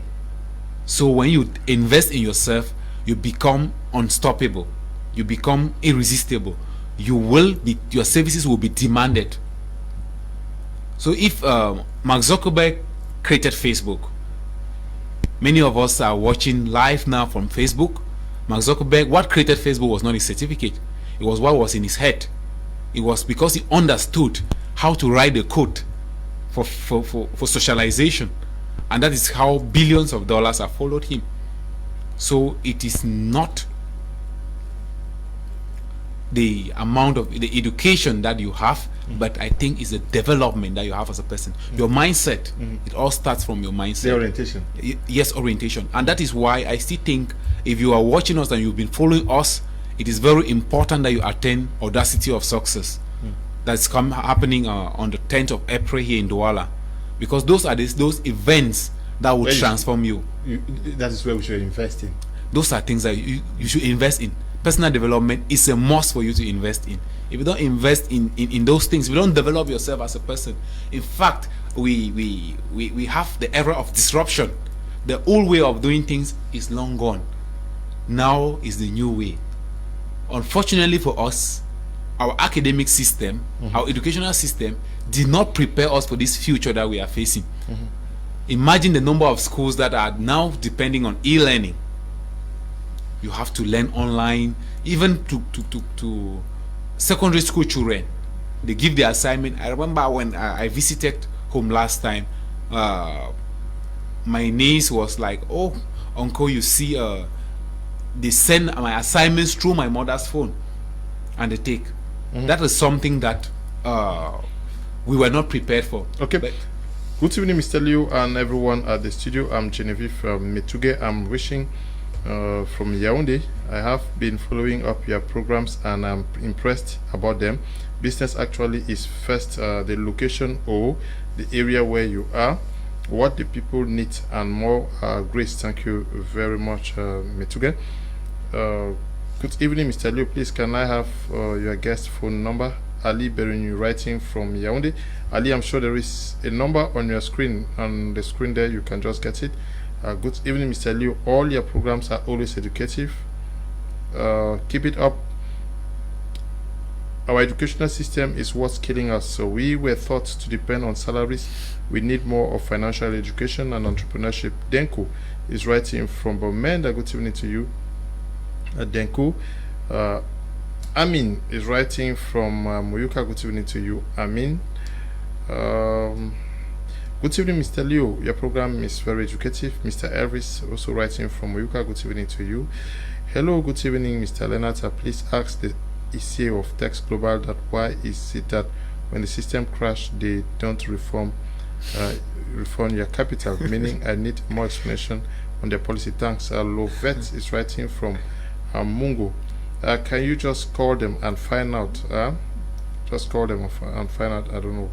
So when you invest in yourself, you become unstoppable. You become irresistible. Your services will be demanded. So if Mark Zuckerberg created Facebook, many of us are watching live now from Facebook. Mark Zuckerberg, what created Facebook was not his certificate. It was what was in his head. It was because he understood how to write the code for socialization. And that is how billions of dollars have followed him. So it is not the amount of the education that you have, but I think it's the development that you have as a person. Your mindset, it all starts from your mindset. The orientation. Yes, orientation. And that is why I still think if you are watching us and you've been following us, it is very important that you attend Audacity of Success. That's happening on the 10th of April here in Douala. Because those are those events that will transform you. That is where we should invest in. Those are things that you should invest in. Personal development is a must for you to invest in. If you don't invest in those things, if you don't develop yourself as a person, in fact, we have the era of disruption. The old way of doing things is long gone. Now is the new way. Unfortunately for us, our academic system, our educational system did not prepare us for this future that we are facing. Imagine the number of schools that are now depending on e-learning. You have to learn online, even to secondary school children. They give the assignment. I remember when I visited home last time, my niece was like, "Oh, uncle, you see, they send my assignments through my mother's phone, and they take." That is something that we were not prepared for. Okay. But Good evening, Mr. Liu, and everyone at the studio. I'm Genevieve Metuge. I'm wishing from Yaoundé. I have been following up your programs and I'm impressed about them. Business actually is first the location or the area where you are, what the people need, and more. Grace, thank you very much, Metuge. Good evening, Mr. Liu. Please, can I have your guest phone number? Ali Berinu writing from Yaoundé. Ali, I'm sure there is a number on your screen. On the screen there, you can just get it. Good evening, Mr. Liu. All your programs are always educative. Keep it up. Our educational system is what's killing us. So we were taught to depend on salaries. We need more of financial education and entrepreneurship. Denko is writing from Bomenda. Good evening to you, Denko. Amin is writing from Moyuka. Good evening to you, Amin. Good evening, Mr. Liu. Your program is very educative. Mr. Elvis also writing from Moyuka. Good evening to you. Hello, good evening, Mr. Leonard. Please ask the ECA of Teks Global that why is it that when the system crashed they don't refund your capital? Meaning, I need more explanation on their policy. Thanks. Lovet is writing from Mungo. Can you just call them and find out? Just call them and find out. I don't know.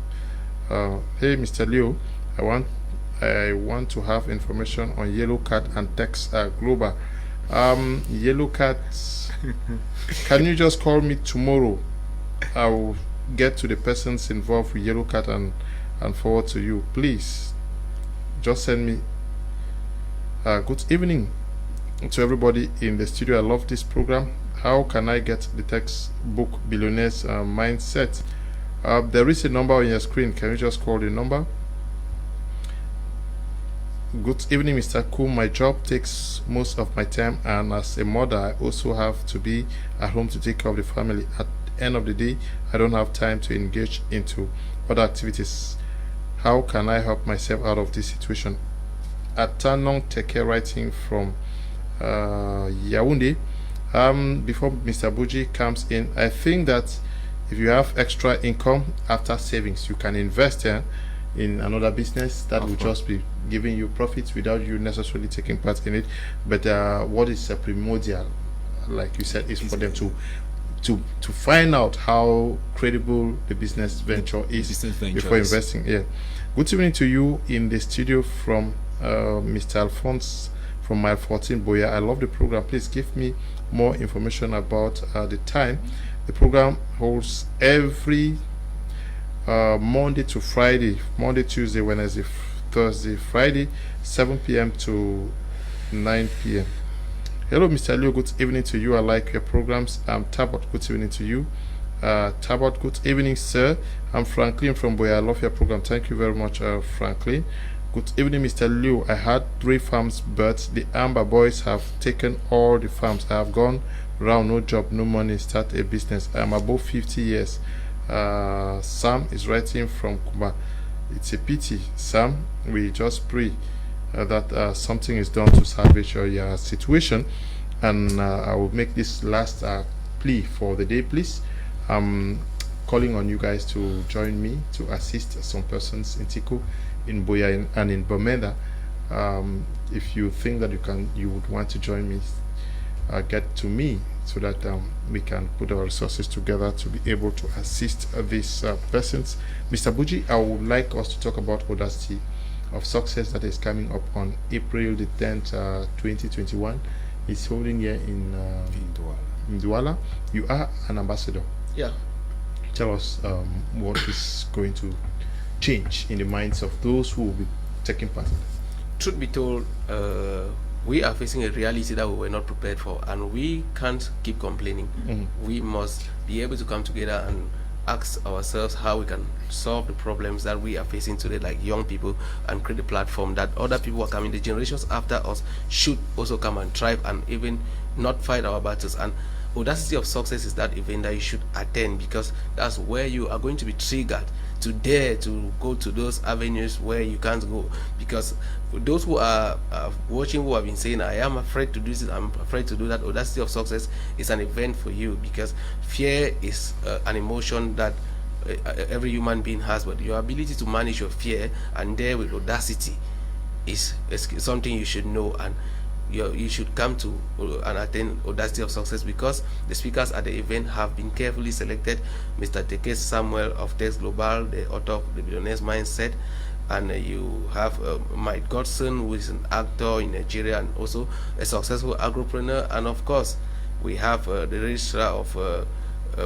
Hey, Mr. Leo, I want to have information on Yellow Cat and Teks Global. Yellow Cat, can you just call me tomorrow? I will get to the persons involved with Yellow Cat and forward to you. Please, just send me. Good evening to everybody in the studio. I love this program. How can I get the textbook Billionaires Mindset? There is a number on your screen. Can you just call the number? Good evening, Mr. Kum. My job takes most of my time, and as a mother, I also have to be at home to take care of the family. At the end of the day, I don't have time to engage into other activities. How can I help myself out of this situation? Atanong Teke writing from Yaoundé. Before Mr. Buji comes in, I think that if you have extra income after savings, you can invest in another business that will just be giving you profits without you necessarily taking part in it. But what is primordial, like you said, is for them to find out how credible the business venture is before investing. Yeah. Good evening to you in the studio from Mr. Alphonse from Mile 14 Boya. I love the program. Please give me more information about the time. The program holds every Monday to Friday, Monday, Tuesday, Wednesday, Thursday, Friday, 7 p.m. to 9 p.m. Hello, Mr. Leo. Good evening to you. I like your programs. I'm Tabot. Good evening to you. Tabot, good evening, sir. I'm Franklin from Boya. I love your program. Thank you very much, Franklin. Good evening, Mr. Liu. I had 3 farms, but the Amber Boys have taken all the farms. I have gone around, no job, no money, start a business. I am above 50 years. Sam is writing from Kuba. It's a pity, Sam. We just pray that something is done to salvage your situation. And I will make this last plea for the day, please. I'm calling on you guys to join me to assist some persons in Tico, in Boya, and in Bomenda. If you think that you would want to join me, get to me so that we can put our resources together to be able to assist these persons. Mr. Buji, I would like us to talk about Audacity of Success that is coming up on April the 10th, 2021. It's holding here in Douala. You are an ambassador. Yeah. Tell us what is going to change in the minds of those who will be taking part. Truth be told, we are facing a reality that we were not prepared for, and we can't keep complaining. We must be able to come together and ask ourselves how we can solve the problems that we are facing today, like young people, and create a platform that other people who are coming, the generations after us, should also come and thrive and even not fight our battles. And Audacity of Success is that event that you should attend, because that's where you are going to be triggered to dare to go to those avenues where you can't go. Because for those who are watching, who have been saying, I am afraid to do this, I'm afraid to do that, Audacity of Success is an event for you, because fear is an emotion that every human being has, but your ability to manage your fear and dare with audacity is something you should know, and you should come to and attain Audacity of Success, because the speakers at the event have been carefully selected. Mr. Teke Samuel of Teks Global, the author of The Billionaire's Mindset, and you have Mike Godson, who is an actor in Nigeria and also a successful agropreneur, and of course we have the registrar of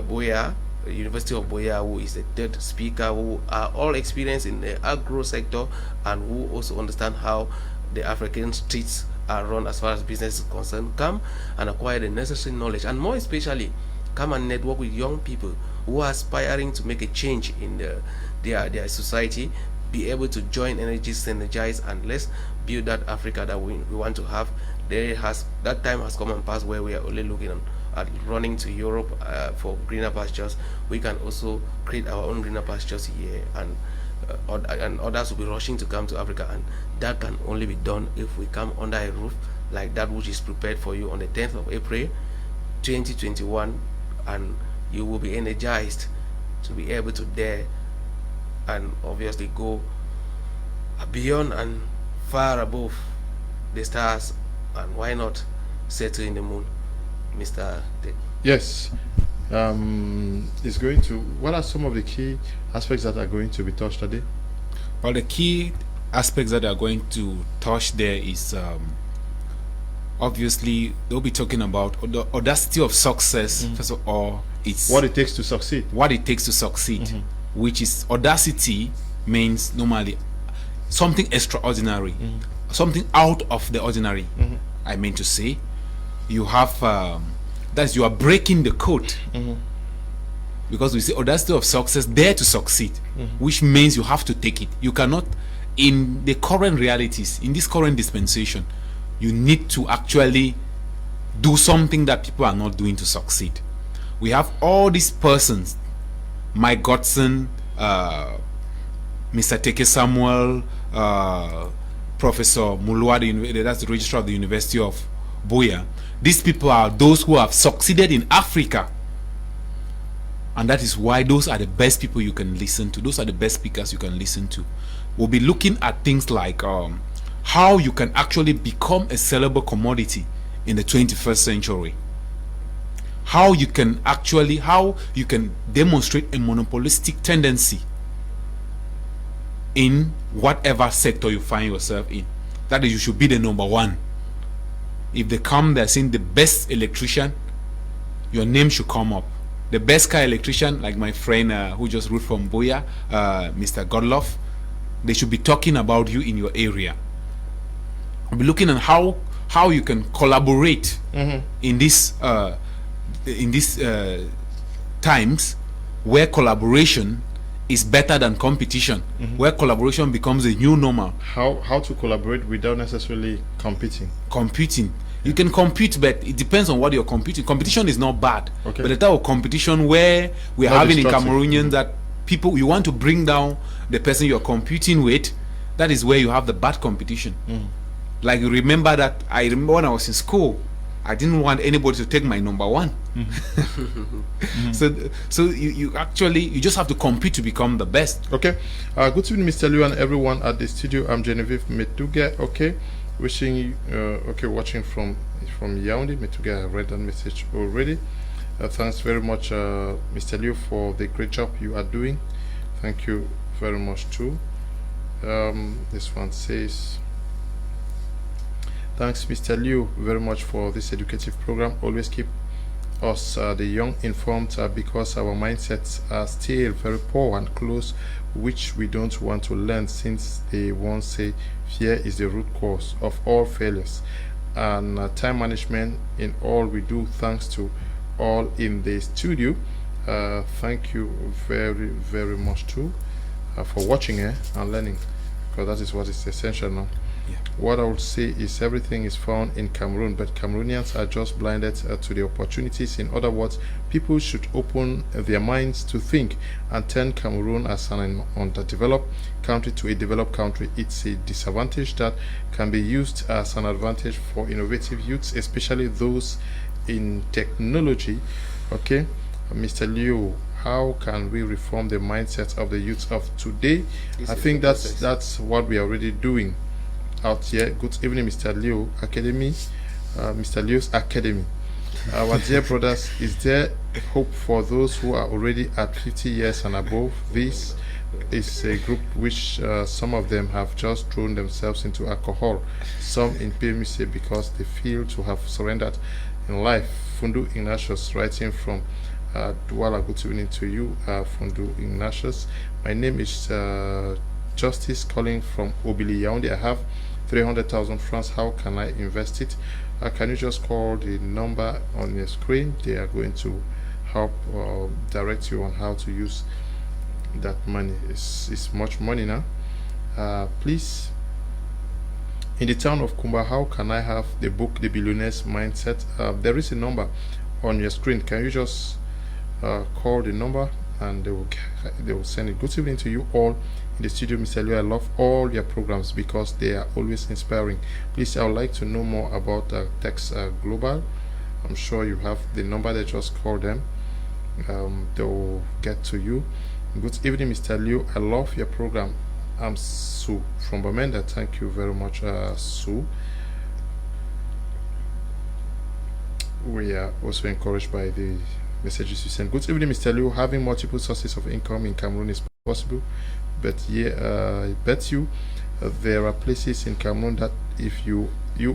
Boya, University of Boya, who is the third speaker, who are all experienced in the agro sector and who also understand how the African streets are run as far as business is concerned. Come and acquire the necessary knowledge, and more especially come and network with young people who are aspiring to make a change in their society. Be able to join energies, synergize, and let's build that Africa that we want to have. That time has come and passed where we are only looking at running to Europe for greener pastures. We can also create our own greener pastures here, and others will be rushing to come to Africa, and that can only be done if we come under a roof like that which is prepared for you on the 10th of April 2021, and you will be energized to be able to dare and obviously go beyond and far above the stars, and why not settle in the moon, Mr. Tek? Yes. Is going to, what are some of the key aspects that are going to be touched today? Well, the key aspects that are going to touch there is obviously they'll be talking about the audacity of success. First of all, it's what it takes to succeed. What it takes to succeed, which is audacity means normally something extraordinary, something out of the ordinary. I mean to say, you have that you are breaking the code, because we say audacity of success, dare to succeed, which means you have to take it. You cannot, in the current realities, in this current dispensation, you need to actually do something that people are not doing to succeed. We have all these persons, Mike Godson, Mr. Teke Samuel, Professor Mulwa, that's the registrar of the University of Boya. These people are those who have succeeded in Africa, and that is why those are the best people you can listen to. Those are the best speakers you can listen to. We'll be looking at things like how you can actually become a sellable commodity in the 21st century. How you can demonstrate a monopolistic tendency in whatever sector you find yourself in. That is, you should be the number one. If they come, they're saying the best electrician, your name should come up. The best car electrician, like my friend who just wrote from Boya, Mr. Godlove, they should be talking about you in your area. We'll be looking at how you can collaborate in this times where collaboration is better than competition, where collaboration becomes a new normal. How to collaborate without necessarily competing. You can compete, but it depends on what you're competing. Competition is not bad, okay, but the type of competition where we're not having in Cameroonians that people, you want to bring down the person you're competing with, that is where you have the bad competition. Like, you remember that, I remember when I was in school, I didn't want anybody to take my number one. So you actually, you just have to compete to become the best. Okay. Good evening, Mr. Liu, and everyone at the studio. I'm Genevieve Metuga. Okay. Wishing you, watching from Yaoundé. Metuga, I read that message already. Thanks very much, Mr. Liu, for the great job you are doing. Thank you very much too. This one says, thanks, Mr. Liu, very much for this educative program. Always keep us, the young, informed, because our mindsets are still very poor and close, which we don't want to learn, since they won't say fear is the root cause of all failures, and time management in all we do. Thanks to all in the studio. Thank you very, very much too for watching and learning, because that is what is essential now. What I would say is everything is found in Cameroon, but Cameroonians are just blinded to the opportunities. In other words, people should open their minds to think and turn Cameroon as an underdeveloped country to a developed country. It's a disadvantage that can be used as an advantage for innovative youths, especially those in technology. Okay, Mr. Liu, how can we reform the mindset of the youth of today? I think that's what we are already doing out here. Good evening, Mr. Leo Academy, Mr. Leo's Academy. Our dear brothers, is there hope for those who are already at 50 years and above? This is a group which some of them have just thrown themselves into alcohol, some in PMC because they feel to have surrendered in life. Fundu Ignatius writing from Douala. Good evening to you, Fundu Ignatius. My name is Justice calling from Obili Yaoundé. I have 300,000 francs. How can I invest it? Can you just call the number on your screen? They are going to help direct you on how to use that money. It's much money now. Please, in the town of Kumba, how can I have the book The Billionaire's Mindset? There is a number on your screen. Can you just call the number and they will send it. Good evening to you all in the studio, Mr. Leo. I love all your programs because they are always inspiring. Please, I would like to know more about Teks Global. I'm sure you have the number. They just call them. They will get to you. Good evening, Mr. Leo. I love your program. I'm Sue from Bamenda. Thank you very much, Sue. We are also encouraged by the messages you send. Good evening, Mr. Leo. Having multiple sources of income in Cameroon is possible, but yeah, I bet you there are places in Cameroon that if you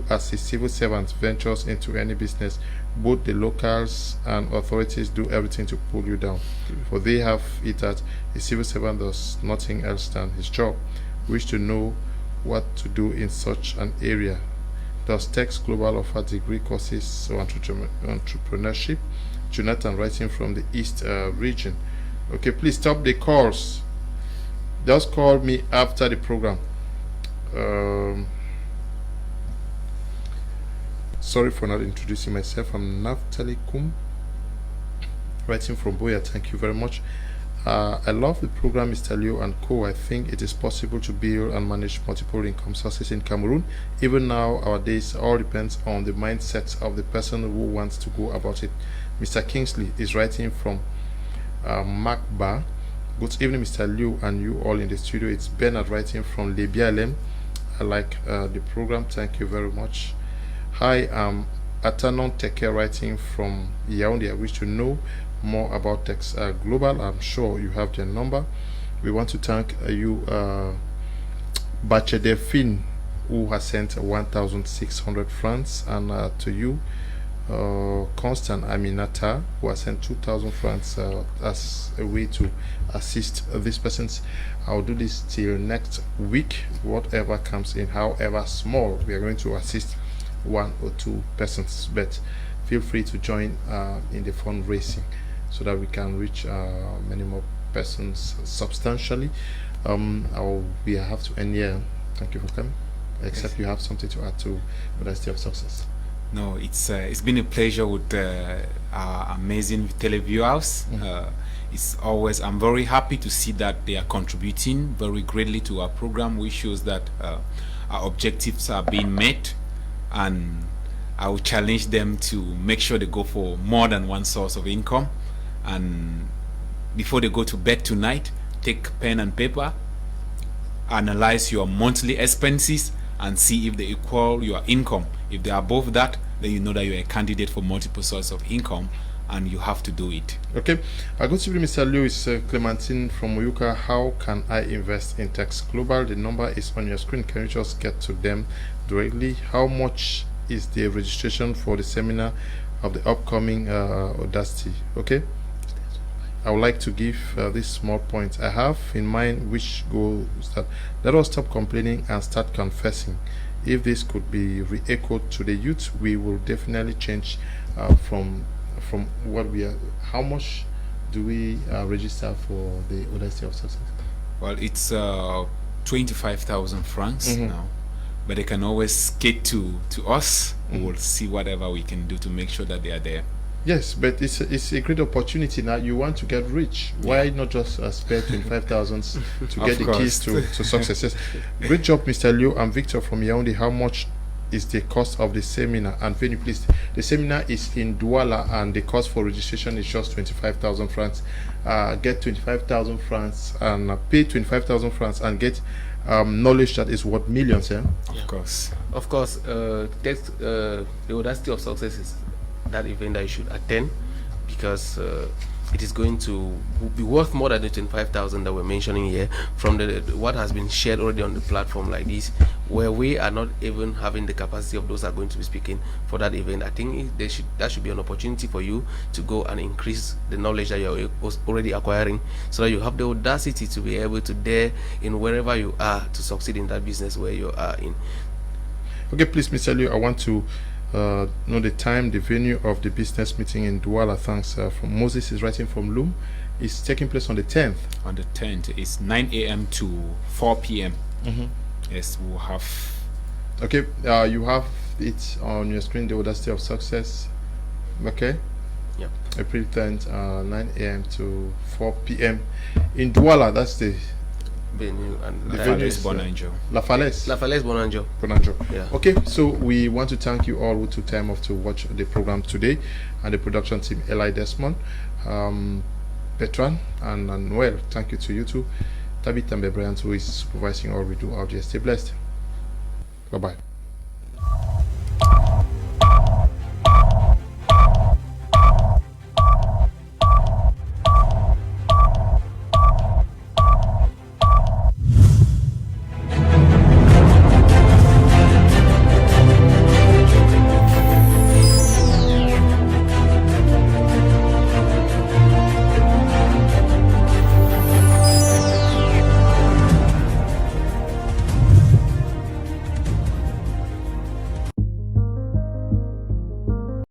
as a civil servant ventures into any business, both the locals and authorities do everything to pull you down. For they have it that a civil servant does nothing else than his job. Wish to know what to do in such an area. Does Teks Global offer degree courses or entrepreneurship? Jonathan writing from the East region. Okay, please stop the calls. Just call me after the program. Sorry for not introducing myself. I'm Naftali Kum, writing from Boya. Thank you very much. I love the program, Mr. Leo and co. I think it is possible to build and manage multiple income sources in Cameroon. Even nowadays, all depends on the mindset of the person who wants to go about it. Mr. Kingsley is writing from Macba. Good evening, Mr. Leo and you all in the studio. It's Bernard writing from Lebialem. I like the program. Thank you very much. Hi, I'm Atanon Teke writing from Yaoundé. I wish to know more about Teks Global. I'm sure you have their number. We want to thank you, Bachedefin, who has sent 1,600 francs, and to you, Constant Aminata, who has sent 2,000 francs as a way to assist these persons. I'll do this till next week. Whatever comes in, however small, we are going to assist one or two persons, but feel free to join in the fundraising so that we can reach many more persons substantially. We have to end here. Thank you for coming. Except you have something to add to Audacity of Success. No, it's been a pleasure with our amazing televiewers. It's always, I'm very happy to see that they are contributing very greatly to our program, which shows that our objectives are being met, and I will challenge them to make sure they go for more than one source of income. And before they go to bed tonight, take pen and paper, analyze your monthly expenses and see if they equal your income. If they are above that, then you know that you're a candidate for multiple sources of income and you have to do it. Okay. I go to Mr. Lewis Clementine from Oyuka. How can I invest in Teks Global? The number is on your screen. Can you just get to them directly? How much is the registration for the seminar of the upcoming Audacity? Okay. I would like to give this small point I have in mind, which goes that let us stop complaining and start confessing. If this could be re-echoed to the youth, we will definitely change from what we are. How much do we register for the Audacity of Success? Well, it's 25,000 francs now, but they can always skate to us. We'll see whatever we can do to make sure that they are there. Yes, but it's a great opportunity now. You want to get rich. Why not just spare 25,000 to get the keys to success? Yes. Great job, Mr. Leo. I'm Victor from Yaoundé. How much is the cost of the seminar and venue, please. The seminar is in Douala and the cost for registration is just 25,000 francs. Get 25,000 francs and pay 25,000 francs and get knowledge that is worth millions. Yeah? Of course. Of course, the Audacity of Success is that event that you should attend, because it is going to be worth more than the 25,000 that we're mentioning here from what has been shared already on the platform like this, where we are not even having the capacity of those that are going to be speaking for that event. I think that should be an opportunity for you to go and increase the knowledge that you're already acquiring, so that you have the audacity to be able to dare in wherever you are to succeed in that business where you are in. Okay, please, Mr. Liu, I want to know the time, the venue of the business meeting in Douala. Thanks. From Moses is writing from Loom. It's taking place on the 10th. On the 10th, it's 9 a.m. to 4 p.m. Yes, we'll have. Okay, you have it on your screen, the Audacity of Success. Okay. Yep. April 10th, 9 a.m. to 4 p.m. in Douala. That's the Venue and the La venue Falaise is Bonanjo. La Falaise. La Falaise Bonanjo. Bonanjo. Yeah. Okay, so we want to thank you all who took time off to watch the program today, and the production team, Eli Desmond, Petran, and Noel. Thank you to you too. Tabitha Bryant, who is supervising all we do out there. Stay blessed. Bye bye.